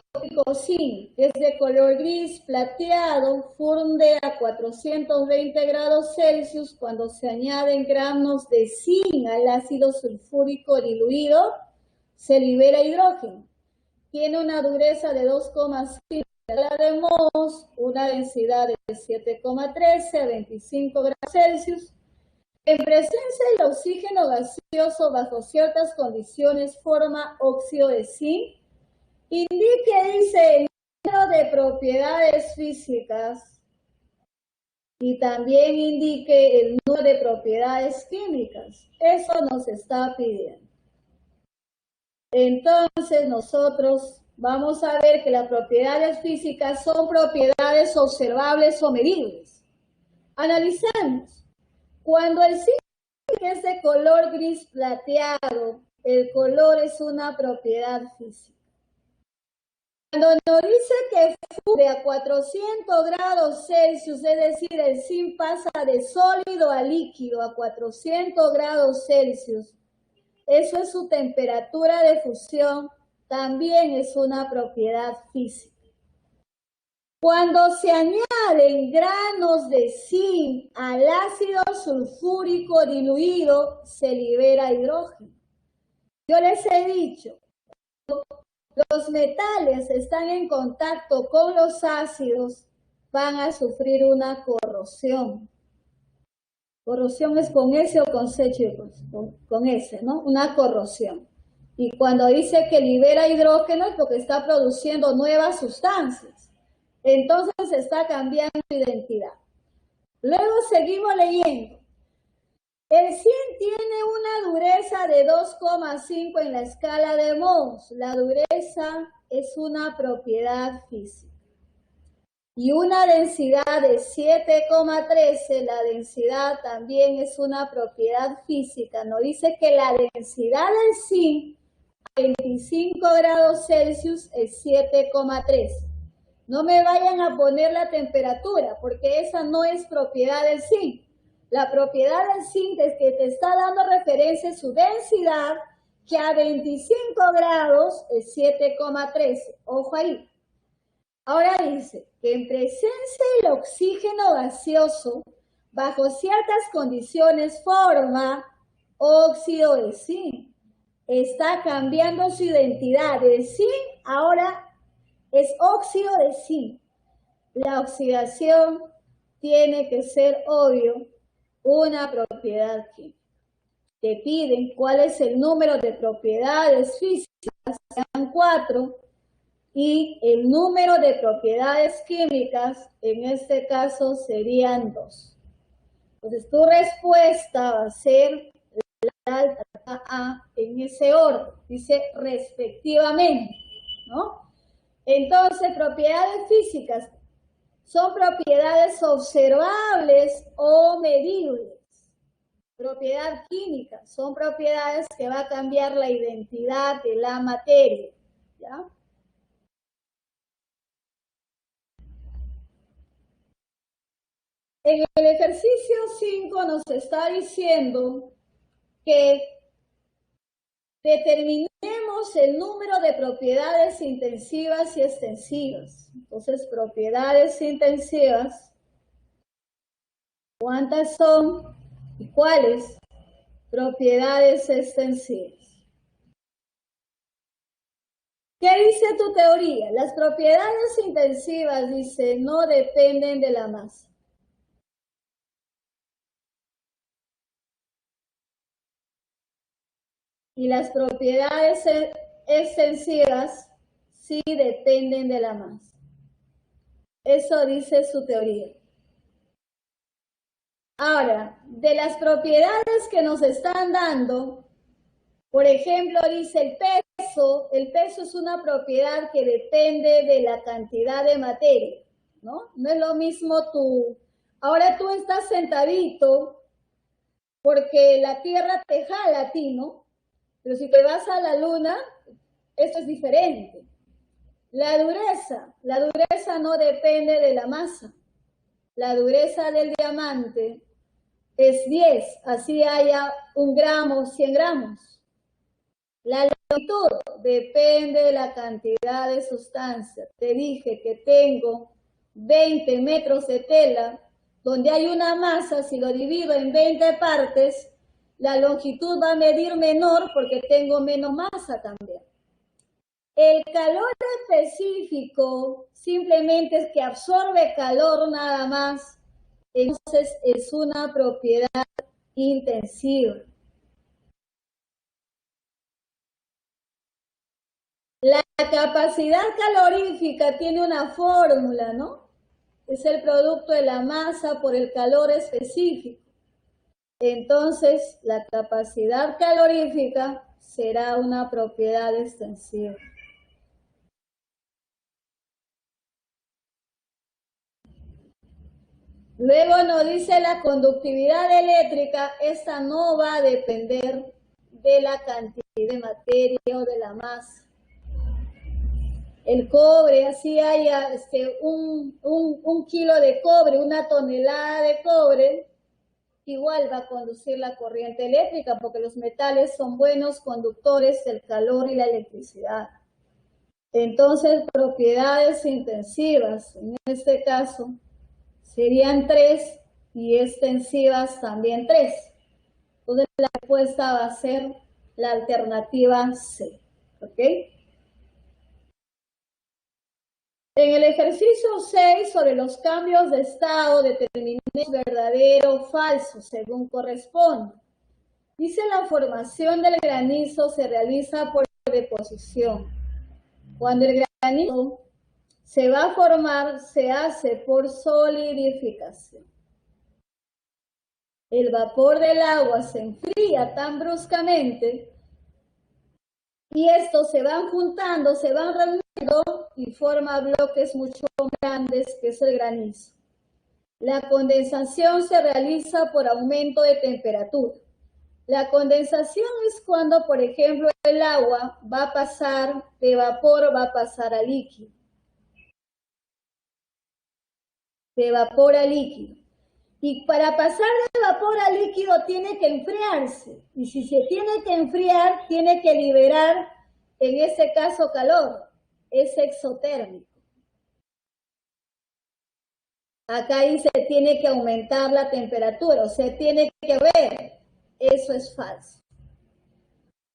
zinc, que es de color gris plateado, funde a 420 grados Celsius cuando se añaden gramos de zinc al ácido sulfúrico diluido, se libera hidrógeno. Tiene una dureza de 2,5 de Mohs, una densidad de 7,13 a 25 grados Celsius. En presencia del oxígeno gaseoso bajo ciertas condiciones forma óxido de zinc. Indique, dice, el número de propiedades físicas y también indique el número de propiedades químicas. Eso nos está pidiendo. Entonces nosotros vamos a ver que las propiedades físicas son propiedades observables o medibles. Analizamos. Cuando el zinc es de color gris plateado, el color es una propiedad física. Cuando nos dice que funde a 400 grados Celsius, es decir, el zinc pasa de sólido a líquido a 400 grados Celsius, eso es su temperatura de fusión, también es una propiedad física. Cuando se añaden granos de zinc al ácido sulfúrico diluido, se libera hidrógeno. Yo les he dicho, los metales están en contacto con los ácidos, van a sufrir una corrosión. Corrosión es con S o con C, chicos, con S, ¿no? Una corrosión. Y cuando dice que libera hidrógeno es porque está produciendo nuevas sustancias. Entonces está cambiando su identidad. Luego seguimos leyendo. El zinc tiene una dureza de 2,5 en la escala de Mohs. La dureza es una propiedad física. Y una densidad de 7,13, la densidad también es una propiedad física. Nos dice que la densidad del zinc a 25 grados Celsius es 7,3. No me vayan a poner la temperatura, porque esa no es propiedad del zinc. La propiedad del zinc es que te está dando referencia a su densidad, que a 25 grados es 7,13. Ojo ahí. Ahora dice que en presencia del oxígeno gaseoso, bajo ciertas condiciones, forma óxido de zinc. Está cambiando su identidad. De zinc ahora es óxido de zinc. La oxidación tiene que ser, obvio, una propiedad química. Te piden cuál es el número de propiedades físicas, sean 4, y el número de propiedades químicas, en este caso, serían 2. Entonces, tu respuesta va a ser la letra A en ese orden, dice respectivamente, ¿no? Entonces, propiedades físicas son propiedades observables o medibles. Propiedad química son propiedades que va a cambiar la identidad de la materia, ¿ya? En el ejercicio 5 nos está diciendo que determinemos el número de propiedades intensivas y extensivas. Entonces, propiedades intensivas, ¿cuántas son y cuáles? Propiedades extensivas. ¿Qué dice tu teoría? Las propiedades intensivas, dice, no dependen de la masa. Y las propiedades extensivas sí dependen de la masa. Eso dice su teoría. Ahora, de las propiedades que nos están dando, por ejemplo, dice el peso es una propiedad que depende de la cantidad de materia, ¿no? No es lo mismo ahora tú estás sentadito porque la Tierra te jala a ti, ¿no? Pero si te vas a la Luna, esto es diferente. La dureza no depende de la masa. La dureza del diamante es 10, así haya 1 gramo, 100 gramos. La longitud depende de la cantidad de sustancia. Te dije que tengo 20 metros de tela, donde hay una masa, si lo divido en 20 partes, la longitud va a medir menor porque tengo menos masa también. El calor específico simplemente es que absorbe calor nada más, entonces es una propiedad intensiva. La capacidad calorífica tiene una fórmula, ¿no? Es el producto de la masa por el calor específico. Entonces, la capacidad calorífica será una propiedad extensiva. Luego nos dice la conductividad eléctrica, esta no va a depender de la cantidad de materia o de la masa. El cobre, así haya un kilo de cobre, 1 tonelada de cobre, igual va a conducir la corriente eléctrica porque los metales son buenos conductores del calor y la electricidad. Entonces, propiedades intensivas, en este caso, serían 3 y extensivas también 3. Entonces, la respuesta va a ser la alternativa C. ¿Ok? En el ejercicio 6, sobre los cambios de estado, determinemos verdadero o falso, según corresponde. Dice: la formación del granizo se realiza por deposición. Cuando el granizo se va a formar, se hace por solidificación. El vapor del agua se enfría tan bruscamente y estos se van juntando, se van reuniendo y forman bloques mucho más grandes, que es el granizo. La condensación se realiza por aumento de temperatura. La condensación es cuando, por ejemplo, el agua va a pasar de vapor, va a pasar a líquido. De vapor a líquido. Y para pasar de vapor a líquido tiene que enfriarse. Y si se tiene que enfriar, tiene que liberar, en este caso, calor. Es exotérmico. Acá dice tiene que aumentar la temperatura, o sea, tiene que ver. Eso es falso.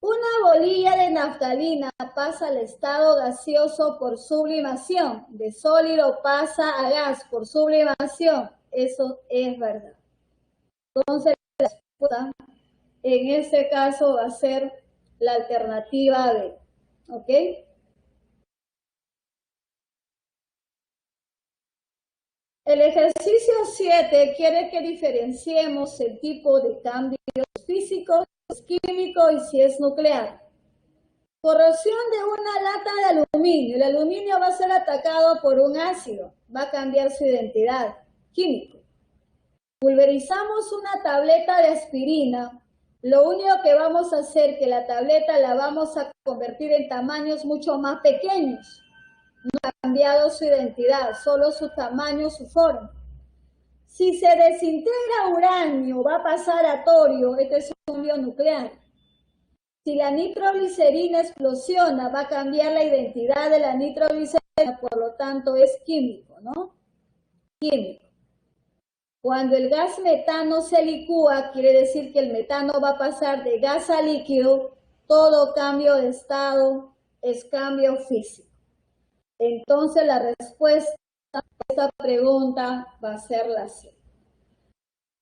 Una bolilla de naftalina pasa al estado gaseoso por sublimación. De sólido pasa a gas por sublimación. Eso es verdad. Entonces, la respuesta en este caso va a ser la alternativa B. ¿Ok? El ejercicio 7 quiere que diferenciemos el tipo de cambios físicos, químicos y si es nuclear. Corrosión de una lata de aluminio. El aluminio va a ser atacado por un ácido. Va a cambiar su identidad. Químico. Pulverizamos una tableta de aspirina. Lo único que vamos a hacer es que la tableta la vamos a convertir en tamaños mucho más pequeños. No ha cambiado su identidad, solo su tamaño, su forma. Si se desintegra uranio, va a pasar a torio. Este es un cambio nuclear. Si la nitroglicerina explosiona, va a cambiar la identidad de la nitroglicerina, por lo tanto es químico, ¿no? Químico. Cuando el gas metano se licúa, quiere decir que el metano va a pasar de gas a líquido. Todo cambio de estado es cambio físico. Entonces la respuesta a esta pregunta va a ser la C.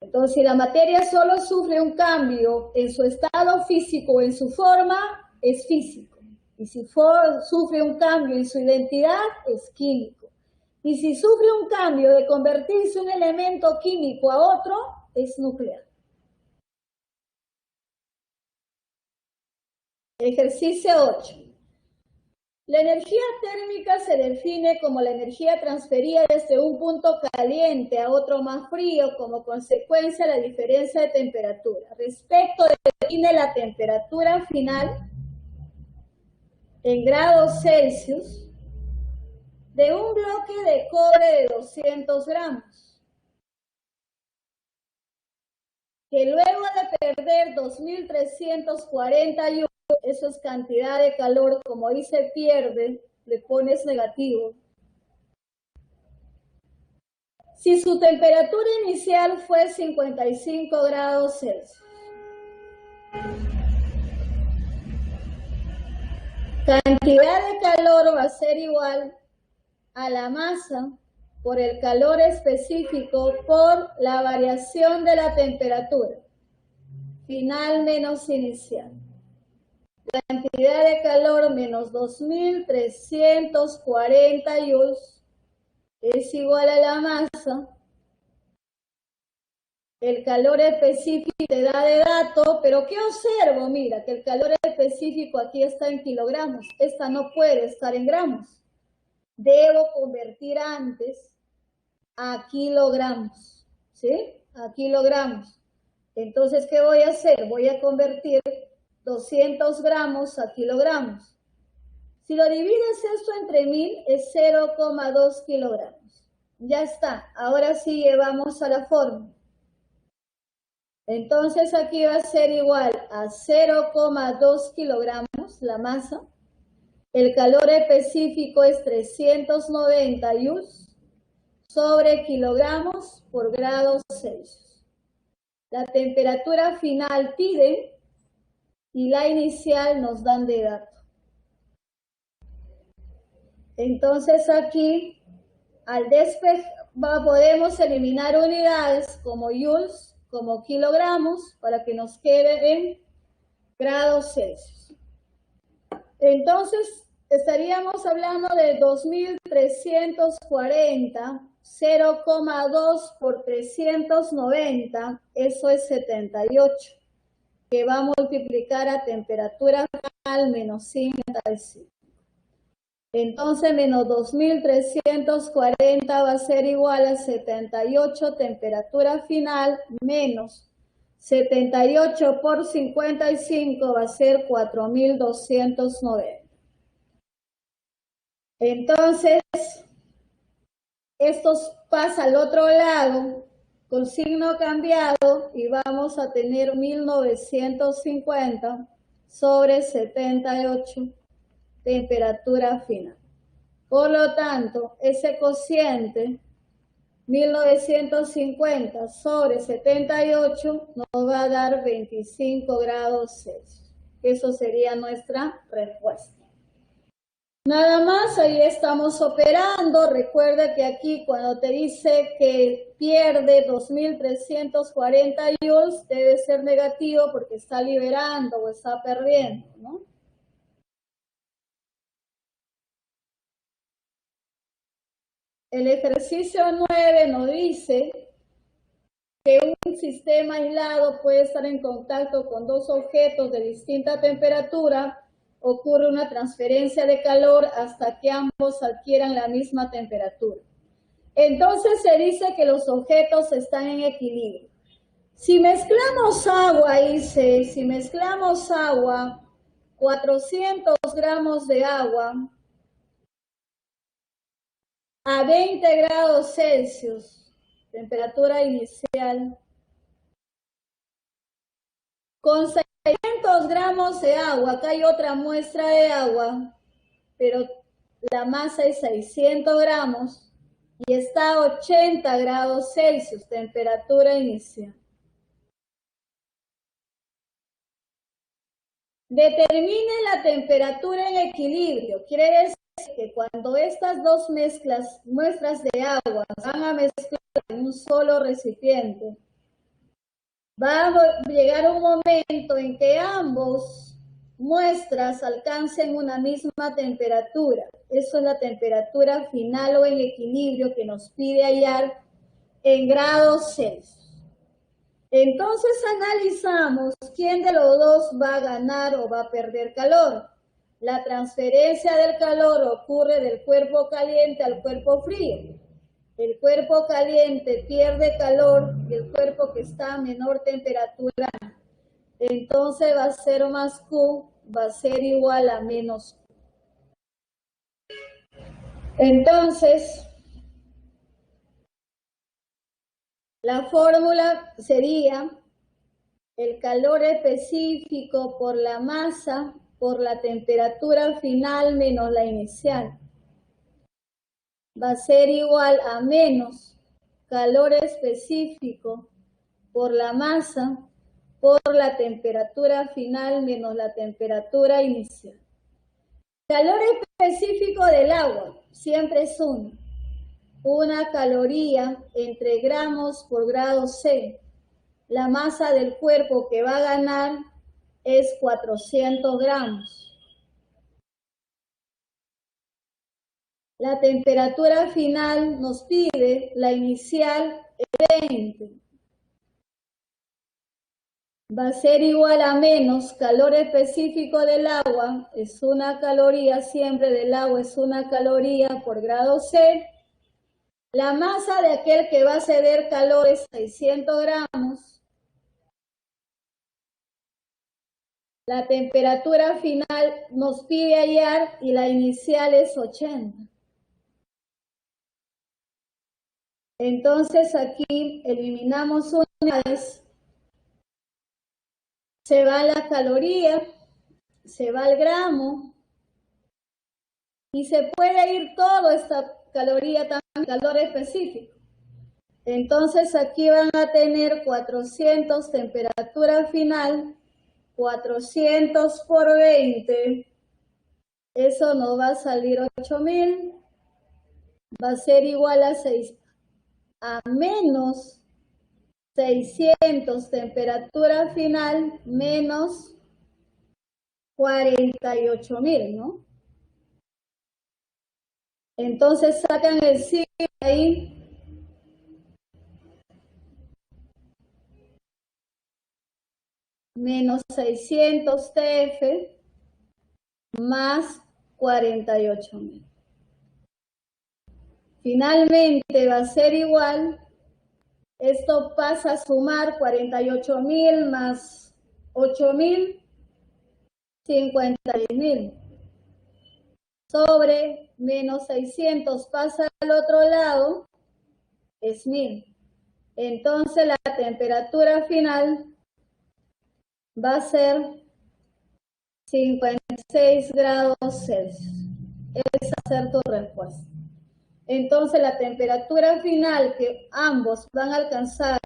Entonces, si la materia solo sufre un cambio en su estado físico o en su forma, es físico. Y si sufre un cambio en su identidad, es químico. Y si sufre un cambio de convertirse un elemento químico a otro, es nuclear. Ejercicio 8. La energía térmica se define como la energía transferida desde un punto caliente a otro más frío como consecuencia de la diferencia de temperatura. Respecto define la temperatura final en grados Celsius de un bloque de cobre de 200 gramos, que luego de perder 2341, eso es cantidad de calor, como ahí se pierde, le pones negativo. Si su temperatura inicial fue 55 grados Celsius, cantidad de calor va a ser igual a la masa por el calor específico por la variación de la temperatura final menos inicial. La cantidad de calor menos 2341 es igual a la masa. El calor específico te da de dato, pero ¿qué observo? Mira, que el calor específico aquí está en kilogramos. Esta no puede estar en gramos. Debo convertir antes a kilogramos, ¿sí? A kilogramos. Entonces, ¿qué voy a hacer? Voy a convertir 200 gramos a kilogramos. Si lo divides esto entre 1000, es 0,2 kilogramos. Ya está. Ahora sí llevamos a la fórmula. Entonces aquí va a ser igual a 0,2 kilogramos la masa El calor específico es 390 joules sobre kilogramos por grado Celsius. La temperatura final piden y la inicial nos dan de dato. Entonces aquí, al despejar, podemos eliminar unidades como joules, como kilogramos, para que nos quede en grados Celsius. Entonces, estaríamos hablando de 2340, 0,2 por 390, eso es 78, que va a multiplicar a temperatura final menos 55. Entonces, menos 2340 va a ser igual a 78 temperatura final menos 78 por 55 va a ser 4290. Entonces, esto pasa al otro lado con signo cambiado y vamos a tener 1950 sobre 78 temperatura final. Por lo tanto, ese cociente 1950 sobre 78 nos va a dar 25 grados Celsius. Eso sería nuestra respuesta. Nada más, ahí estamos operando. Recuerda que aquí cuando te dice que pierde 2340 joules, debe ser negativo porque está liberando o está perdiendo, ¿no? El ejercicio 9 nos dice que un sistema aislado puede estar en contacto con dos objetos de distinta temperatura. Ocurre una transferencia de calor hasta que ambos adquieran la misma temperatura. Entonces se dice que los objetos están en equilibrio. Si mezclamos agua, si mezclamos agua, 400 gramos de agua, a 20 grados Celsius, temperatura inicial, con 600 gramos de agua, acá hay otra muestra de agua, pero la masa es 600 gramos y está a 80 grados Celsius, temperatura inicial. Determine la temperatura en equilibrio, quiere decir que cuando estas dos muestras de agua van a mezclar en un solo recipiente, va a llegar un momento en que ambos muestras alcancen una misma temperatura. Eso es la temperatura final o en equilibrio que nos pide hallar en grados Celsius. Entonces analizamos quién de los dos va a ganar o va a perder calor. La transferencia del calor ocurre del cuerpo caliente al cuerpo frío. El cuerpo caliente pierde calor y el cuerpo que está a menor temperatura. Entonces va a ser más Q, va a ser igual a menos Q. Entonces, la fórmula sería el calor específico por la masa por la temperatura final menos la inicial. Va a ser igual a menos calor específico por la masa por la temperatura final menos la temperatura inicial. Calor específico del agua siempre es una caloría entre gramos por grado C. La masa del cuerpo que va a ganar es 400 gramos. La temperatura final nos pide, la inicial es 20. Va a ser igual a menos calor específico del agua, es una caloría, siempre del agua es una caloría por grado C. La masa de aquel que va a ceder calor es 600 gramos. La temperatura final nos pide hallar y la inicial es 80. Entonces aquí eliminamos unidades. Se va la caloría, se va el gramo, Y se puede ir toda esta caloría también, calor específico. Entonces aquí van a tener 400 temperatura final, 400 por 20, eso nos va a salir 8000, va a ser igual a menos 600 temperatura final menos 48.000, ¿no? Entonces sacan el signo ahí. Menos 600 TF más 48.000. Finalmente va a ser igual, esto pasa a sumar 48.000 más 8.000, 56.000. Sobre menos 600 pasa al otro lado, es 1000. Entonces la temperatura final va a ser 56 grados Celsius. Esa va a ser tu respuesta. Entonces la temperatura final que ambos van a alcanzar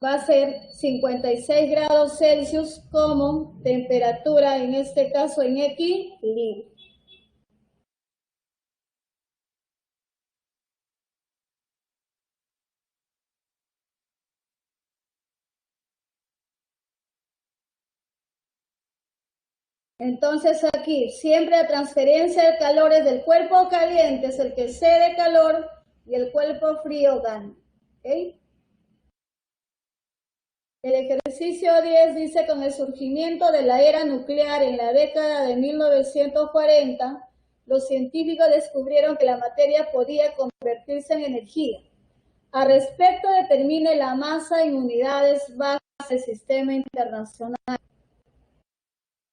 va a ser 56 grados Celsius como temperatura, en este caso en equilibrio. Entonces aquí, siempre la transferencia de calor es del cuerpo caliente, es el que cede calor, y el cuerpo frío gana. ¿Okay? El ejercicio 10 dice, con el surgimiento de la era nuclear en la década de 1940, los científicos descubrieron que la materia podía convertirse en energía. Al respecto, determine la masa en unidades bajas del sistema internacional.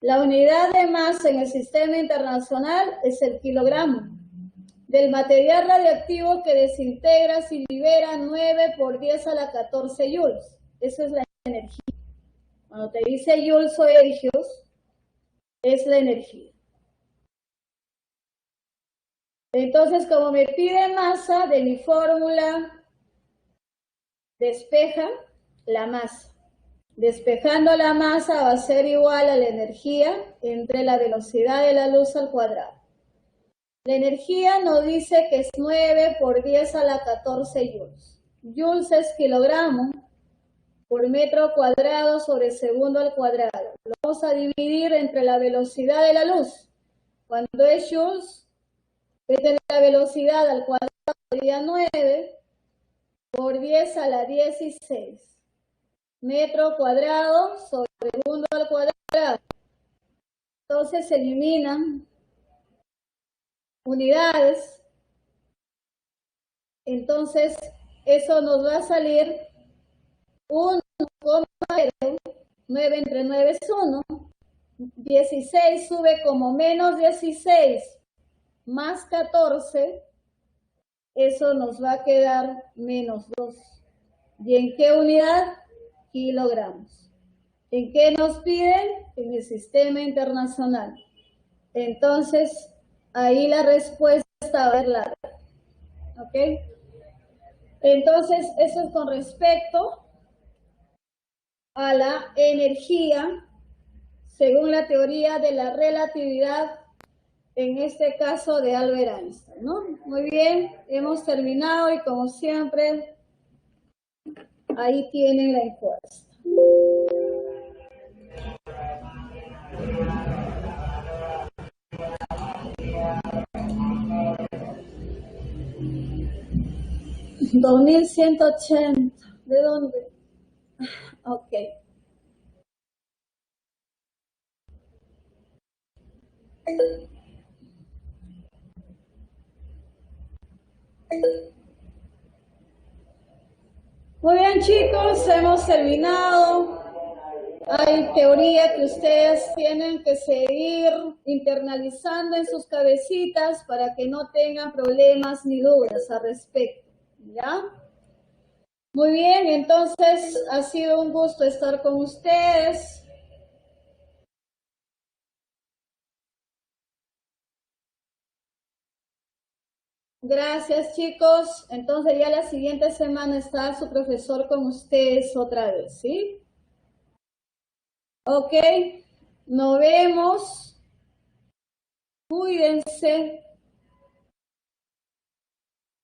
La unidad de masa en el sistema internacional es el kilogramo. Del material radioactivo que desintegra se libera 9 por 10 a la 14 joules. Eso es la energía. Cuando te dice joules o ergios, es la energía. Entonces, como me pide masa, de mi fórmula, despeja la masa. Despejando la masa va a ser igual a la energía entre la velocidad de la luz al cuadrado. La energía nos dice que es 9 por 10 a la 14 joules. Joules es kilogramo por metro cuadrado sobre segundo al cuadrado. Lo vamos a dividir entre la velocidad de la luz. Cuando es joules, es de la velocidad al cuadrado sería 9 por 10 a la 16. Metro cuadrado sobre segundo al cuadrado. Entonces se eliminan unidades. Entonces eso nos va a salir 1,0. 9 entre 9 es 1. 16 sube como menos 16 más 14. Eso nos va a quedar menos 2. ¿Y en qué unidad? Kilogramos. ¿En qué nos piden? En el sistema internacional. Entonces, ahí la respuesta va a ser larga. ¿Ok? Entonces, eso es con respecto a la energía, según la teoría de la relatividad, en este caso de Albert Einstein, ¿no? Muy bien, hemos terminado y como siempre, ahí tienen la encuesta. $2,180. ¿De dónde? Ok. Muy bien, chicos, hemos terminado. Hay teoría que ustedes tienen que seguir internalizando en sus cabecitas para que no tengan problemas ni dudas al respecto, ¿ya? Muy bien, entonces ha sido un gusto estar con ustedes. Gracias, chicos. Entonces ya la siguiente semana está su profesor con ustedes otra vez, ¿sí? Ok, nos vemos. Cuídense.